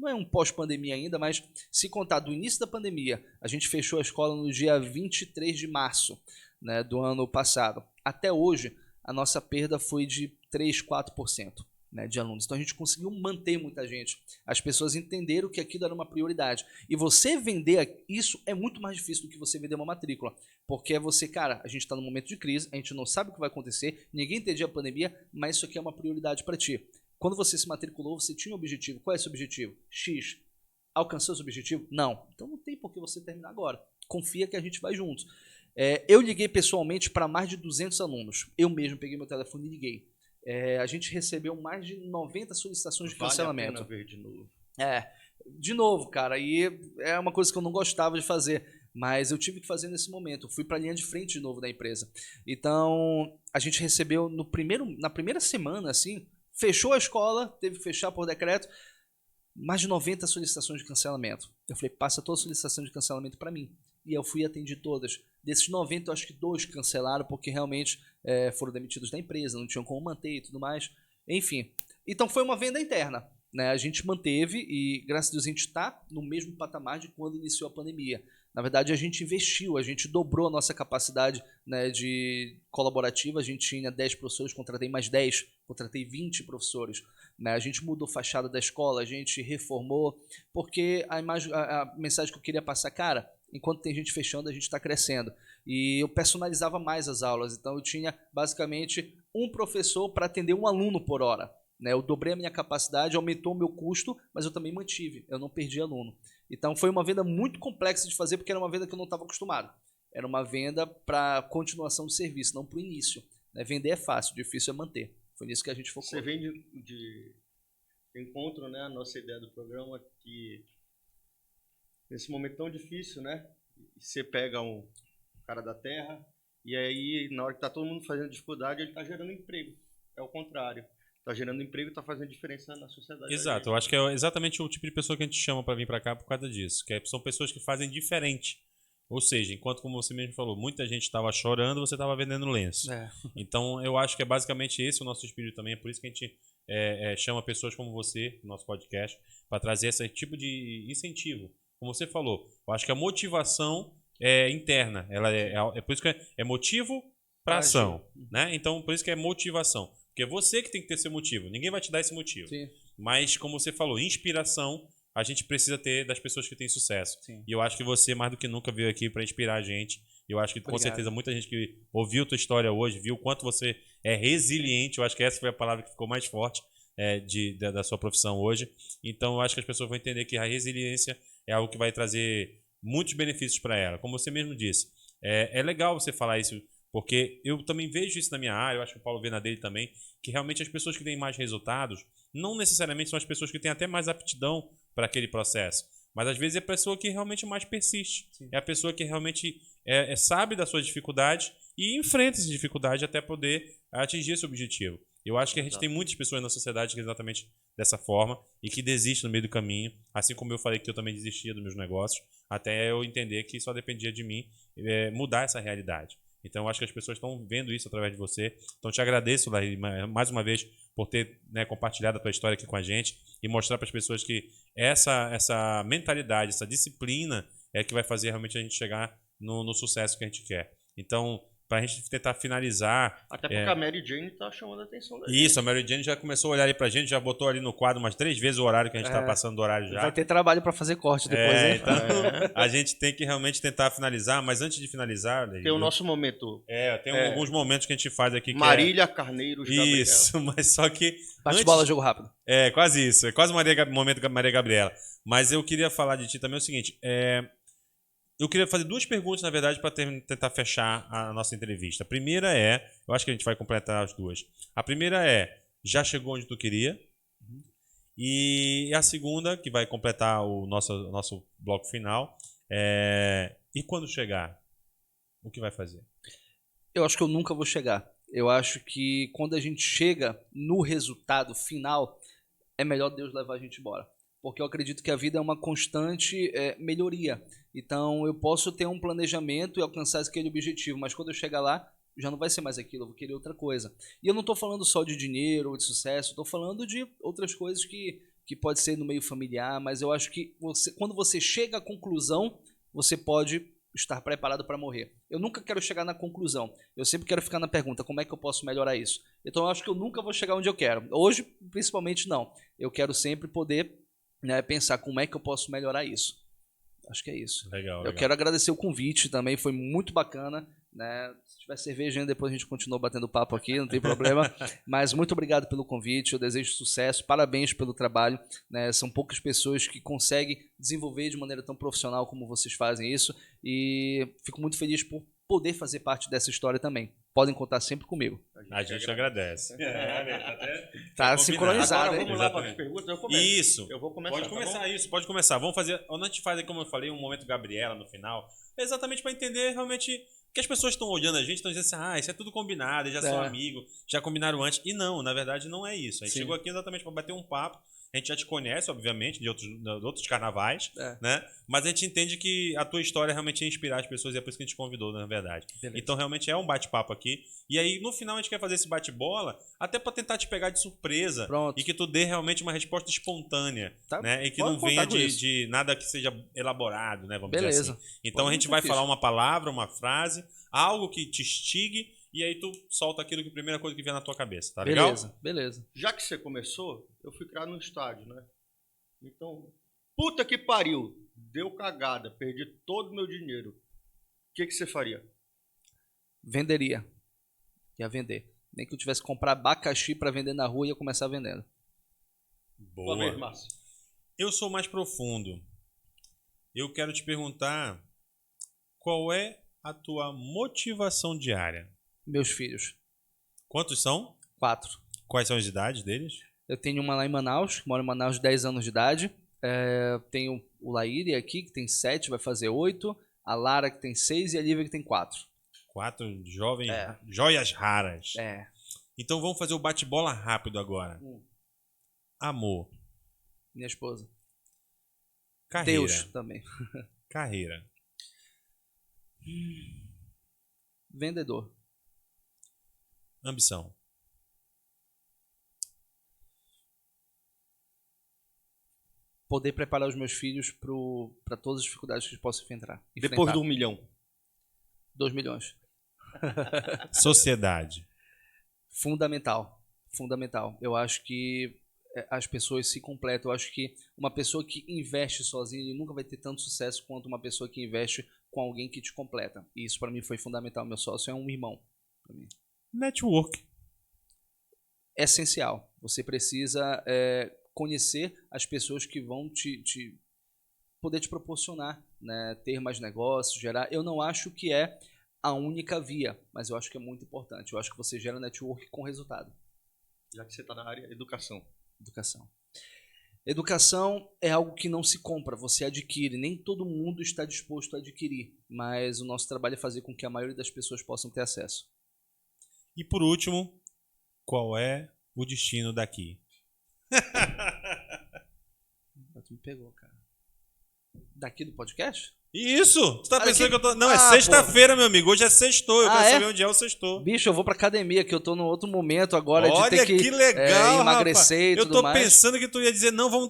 é um pós-pandemia ainda, mas se contar do início da pandemia, a gente fechou a escola no dia 23 de março, né, do ano passado. Até hoje, a nossa perda foi de 3, 4%. Né, de alunos. Então a gente conseguiu manter muita gente. As pessoas entenderam que aquilo era uma prioridade. E você vender isso é muito mais difícil do que você vender uma matrícula. Porque você, cara, a gente está num momento de crise, a gente não sabe o que vai acontecer, ninguém entendia a pandemia, mas isso aqui é uma prioridade para ti. Quando você se matriculou, você tinha um objetivo. Qual é esse objetivo? X. Alcançou esse objetivo? Não. Então não tem por que você terminar agora. Confia que a gente vai juntos. Eu liguei pessoalmente para mais de 200 alunos. Eu mesmo peguei meu telefone e liguei. A gente recebeu mais de 90 solicitações de cancelamento. Vale a pena ver de novo. De novo, cara, e é uma coisa que eu não gostava de fazer, mas eu tive que fazer nesse momento. Eu fui para a linha de frente de novo da empresa. Então, a gente recebeu na primeira semana, assim, fechou a escola, teve que fechar por decreto, mais de 90 solicitações de cancelamento. Eu falei, passa toda a solicitação de cancelamento para mim. E eu fui atender todas. Desses 90, eu acho que 2 cancelaram porque realmente foram demitidos da empresa, não tinham como manter e tudo mais. Enfim, então foi uma venda interna. Né? A gente manteve e, graças a Deus, a gente está no mesmo patamar de quando iniciou a pandemia. Na verdade, a gente investiu, a gente dobrou a nossa capacidade, né, de colaborativa. A gente tinha 10 professores, contratei mais 10, contratei 20 professores. Né? A gente mudou a fachada da escola, a gente reformou, porque a mensagem que eu queria passar, cara, enquanto tem gente fechando, a gente está crescendo. E eu personalizava mais as aulas, então eu tinha basicamente um professor para atender um aluno por hora. Né? Eu dobrei a minha capacidade, aumentou o meu custo, mas eu também mantive, eu não perdi aluno. Então foi uma venda muito complexa de fazer, porque era uma venda que eu não estava acostumado. Era uma venda para continuação do serviço, não para o início. Né? Vender é fácil, difícil é manter. Foi nisso que a gente focou. Você vende de eu encontro, né, a nossa ideia do programa que nesse momento tão difícil, né, você pega um cara da terra e aí na hora que tá todo mundo fazendo dificuldade, ele tá gerando emprego. É o contrário. Tá gerando emprego e tá fazendo diferença na sociedade. Exato, eu acho que é exatamente o tipo de pessoa que a gente chama para vir para cá por causa disso, são pessoas que fazem diferente. Ou seja, enquanto, como você mesmo falou, muita gente estava chorando, você estava vendendo lenço. Então, eu acho que é basicamente esse o nosso espírito também. É por isso que a gente chama pessoas como você no nosso podcast, para trazer esse tipo de incentivo. Como você falou, eu acho que a motivação é interna. Ela é por isso que é motivo para ação. Né? Então, por isso que é motivação. Porque é você que tem que ter esse motivo. Ninguém vai te dar esse motivo. Sim. Mas, como você falou, inspiração a gente precisa ter das pessoas que têm sucesso. Sim. E eu acho que você, mais do que nunca, veio aqui para inspirar a gente. Eu acho que, com certeza, muita gente que ouviu tua história hoje, viu o quanto você é resiliente. Eu acho que essa foi a palavra que ficou mais forte da sua profissão hoje. Então, eu acho que as pessoas vão entender que a resiliência é algo que vai trazer muitos benefícios para ela. Como você mesmo disse, é legal você falar isso, porque eu também vejo isso na minha área, eu acho que o Paulo vê na dele também, que realmente as pessoas que têm mais resultados não necessariamente são as pessoas que têm até mais aptidão para aquele processo, mas às vezes é a pessoa que realmente mais persiste. Sim. É a pessoa que realmente sabe da sua dificuldade e enfrenta essa dificuldade até poder atingir esse objetivo. Eu acho que a gente tem muitas pessoas na sociedade que é exatamente dessa forma e que desistem no meio do caminho, assim como eu falei que eu também desistia dos meus negócios, até eu entender que só dependia de mim mudar essa realidade. Então, eu acho que as pessoas estão vendo isso através de você. Então, te agradeço, Laí, mais uma vez, por ter compartilhado a tua história aqui com a gente e mostrar para as pessoas que essa mentalidade, essa disciplina é que vai fazer realmente a gente chegar no sucesso que a gente quer. Então, para a gente tentar finalizar... Até porque a Mary Jane está chamando a atenção da gente. Isso, a Mary Jane já começou a olhar ali pra gente, já botou ali no quadro umas 3 vezes o horário que a gente está passando do horário já. Vai ter trabalho para fazer corte depois, hein? Então, a gente tem que realmente tentar finalizar, mas antes de finalizar... Tem o nosso momento. Tem alguns momentos que a gente faz aqui que Marília, Carneiros, Gabriela. Isso, mas só que... Bate-bola, jogo rápido. É, quase isso. É quase o momento da Maria Gabriela. Mas eu queria falar de ti também o seguinte... Eu queria fazer 2 perguntas, na verdade, para tentar fechar a nossa entrevista. A primeira eu acho que a gente vai completar as 2. A primeira já chegou onde tu queria? E a segunda, que vai completar o nosso bloco final, e quando chegar, o que vai fazer? Eu acho que eu nunca vou chegar. Eu acho que quando a gente chega no resultado final, é melhor Deus levar a gente embora. Porque eu acredito que a vida é uma constante melhoria. Então, eu posso ter um planejamento e alcançar aquele objetivo, mas quando eu chegar lá, já não vai ser mais aquilo, eu vou querer outra coisa. E eu não estou falando só de dinheiro ou de sucesso, estou falando de outras coisas que pode ser no meio familiar, mas eu acho que quando você chega à conclusão, você pode estar preparado para morrer. Eu nunca quero chegar na conclusão, eu sempre quero ficar na pergunta, como é que eu posso melhorar isso? Então, eu acho que eu nunca vou chegar onde eu quero. Hoje, principalmente, não. Eu quero sempre poder pensar como é que eu posso melhorar isso. Acho que é isso. Legal. Eu quero agradecer o convite também, foi muito bacana. Né? Se tiver cerveja ainda, depois a gente continua batendo papo aqui, não tem problema. Mas muito obrigado pelo convite, eu desejo sucesso, parabéns pelo trabalho. Né? São poucas pessoas que conseguem desenvolver de maneira tão profissional como vocês fazem isso. E fico muito feliz por poder fazer parte dessa história também. Podem contar sempre comigo. A gente agradece. Tá sincronizado, Agora hein? vamos lá para as perguntas. Eu começo. Isso. Eu vou começar. Pode começar isso, pode começar. Vamos fazer. Quando a gente faz, como eu falei, um momento Gabriela no final, é exatamente para entender realmente que as pessoas estão olhando a gente, estão dizendo assim, isso é tudo combinado, eles já são amigos, já combinaram antes. E não, na verdade não é isso. A gente chegou aqui exatamente para bater um papo. A gente já te conhece, obviamente, de outros carnavais, né? Mas a gente entende que a tua história realmente ia inspirar as pessoas e é por isso que a gente te convidou, na verdade. Beleza. Então, realmente é um bate-papo aqui. E aí, no final, a gente quer fazer esse bate-bola até para tentar te pegar de surpresa. Pronto. E que tu dê realmente uma resposta espontânea, né? E que não venha de nada que seja elaborado, né? Vamos dizer assim. Então, a gente vai falar uma palavra, uma frase, algo que te instigue. E aí tu solta aquilo que a primeira coisa que vier na tua cabeça, tá legal? Beleza. Já que você começou, eu fui criado no estádio, né? Então, puta que pariu, deu cagada, perdi todo o meu dinheiro. O que você faria? Venderia. Ia vender. Nem que eu tivesse que comprar abacaxi para vender na rua, ia começar vendendo. Boa. Uma vez, Márcio. Eu sou mais profundo. Eu quero te perguntar qual é a tua motivação diária? Meus filhos. Quantos são? 4. Quais são as idades deles? Eu tenho uma lá em Manaus, que mora em Manaus, 10 anos de idade. Tenho o Laíri aqui, que tem 7, vai fazer 8. A Lara, que tem 6, e a Lívia, que tem 4. 4 jovens, joias raras. Então vamos fazer o bate-bola rápido agora. Amor. Minha esposa. Carreira. Deus também. Carreira. Vendedor. Ambição. Poder preparar os meus filhos para todas as dificuldades que eles possam enfrentar. Depois do 1 milhão. 2 milhões. Sociedade. Fundamental. Fundamental. Eu acho que as pessoas se completam. Eu acho que uma pessoa que investe sozinha ele nunca vai ter tanto sucesso quanto uma pessoa que investe com alguém que te completa. E isso para mim foi fundamental. Meu sócio é um irmão para mim. Network. Essencial. Você precisa conhecer as pessoas que vão poder te proporcionar, né, ter mais negócios, gerar. Eu não acho que é a única via, mas eu acho que é muito importante. Eu acho que você gera network com resultado. Já que você está na área educação. Educação é algo que não se compra, você adquire. Nem todo mundo está disposto a adquirir, mas o nosso trabalho é fazer com que a maioria das pessoas possam ter acesso. E por último, qual é o destino daqui? Tu me pegou, cara. Daqui do podcast? Isso! Tu tá pensando daqui... que eu tô... Não, é sexta-feira, meu amigo. Hoje é sextou. Eu quero saber onde é o sextou. Bicho, eu vou pra academia, que eu tô num outro momento agora. Olha, de ter que legal, emagrecer rapaz. e tudo mais. Eu tô pensando que tu ia dizer, não, vamos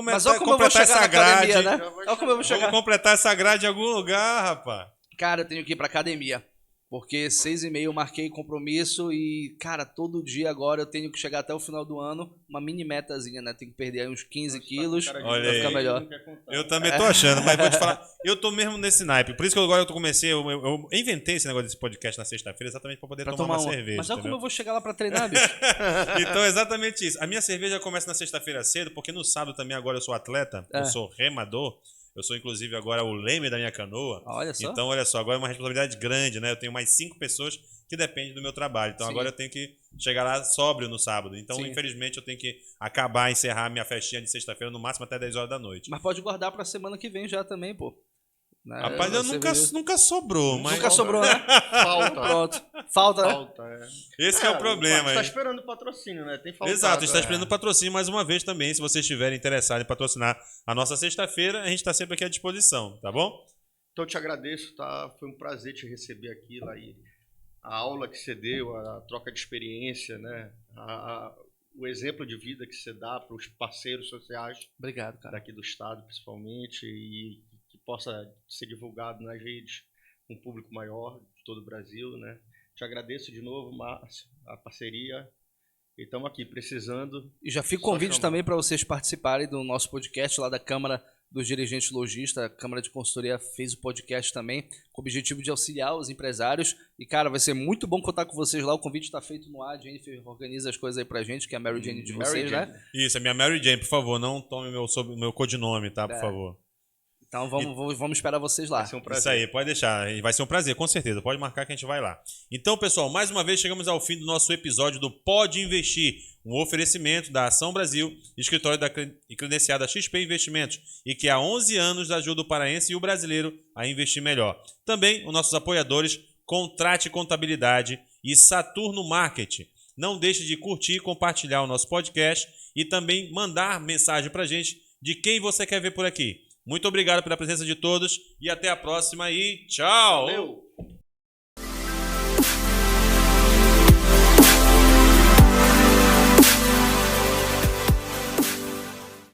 Mas olha como completar essa grade. Academia, né? Olha como eu vou chegar. Vamos completar essa grade em algum lugar, rapaz. Cara, eu tenho que ir pra academia. Porque 6h30 eu marquei compromisso e, cara, todo dia agora eu tenho que chegar até o final do ano, uma mini metazinha, né? Tenho que perder aí uns 15 quilos pra ficar melhor. Eu também tô achando, mas vou te falar, eu tô mesmo nesse naipe. Por isso que agora eu comecei, eu inventei esse negócio desse podcast na sexta-feira exatamente pra poder tomar uma cerveja. Mas olha entendeu? como eu vou chegar lá pra treinar, bicho. Então, exatamente isso. A minha cerveja começa na sexta-feira cedo, porque no sábado também agora eu sou atleta, eu sou remador. Eu sou, inclusive, agora o leme da minha canoa. Olha só. Então, olha só, agora é uma responsabilidade grande, né? Eu tenho mais 5 pessoas que dependem do meu trabalho. Então, agora eu tenho que chegar lá sóbrio no sábado. Então, infelizmente, eu tenho que encerrar a minha festinha de sexta-feira, no máximo até 10 horas da noite. Mas pode guardar pra semana que vem já também, pô. Rapaz, eu nunca sobrou. Mas... Nunca sobrou, né? Falta. Pronto. Falta, né? Esse é o problema. Você tá esperando patrocínio, né? Tem faltado. Exato, a gente está esperando patrocínio mais uma vez também. Se vocês estiverem interessados em patrocinar a nossa sexta-feira, a gente está sempre aqui à disposição, tá bom? Então, eu te agradeço, tá? Foi um prazer te receber aqui, Laíri. A aula que você deu, a troca de experiência, né? O exemplo de vida que você dá para os parceiros sociais. Obrigado, cara. Daqui do estado, principalmente, e que possa ser divulgado nas redes com um público maior de todo o Brasil, né? Te agradeço de novo, Márcio, a parceria. E estamos aqui precisando. E já fica o convite também para vocês participarem do nosso podcast lá da Câmara dos Dirigentes Lojistas. A Câmara de Consultoria fez o podcast também com o objetivo de auxiliar os empresários. E, cara, vai ser muito bom contar com vocês lá. O convite está feito no ar. A Jennifer organiza as coisas aí pra gente, que é a Mary Jane de vocês, né? Isso, é minha Mary Jane, por favor. Não tome meu codinome, tá? Por favor. Então vamos esperar vocês lá. Vai ser um prazer. Isso aí, pode deixar. Vai ser um prazer, com certeza. Pode marcar que a gente vai lá. Então, pessoal, mais uma vez chegamos ao fim do nosso episódio do Pode Investir, um oferecimento da Ação Brasil, escritório e credenciada XP Investimentos, e que há 11 anos ajuda o paraense e o brasileiro a investir melhor. Também os nossos apoiadores Contrate Contabilidade e Saturno Marketing. Não deixe de curtir e compartilhar o nosso podcast e também mandar mensagem pra gente de quem você quer ver por aqui. Muito obrigado pela presença de todos e até a próxima e tchau! Valeu!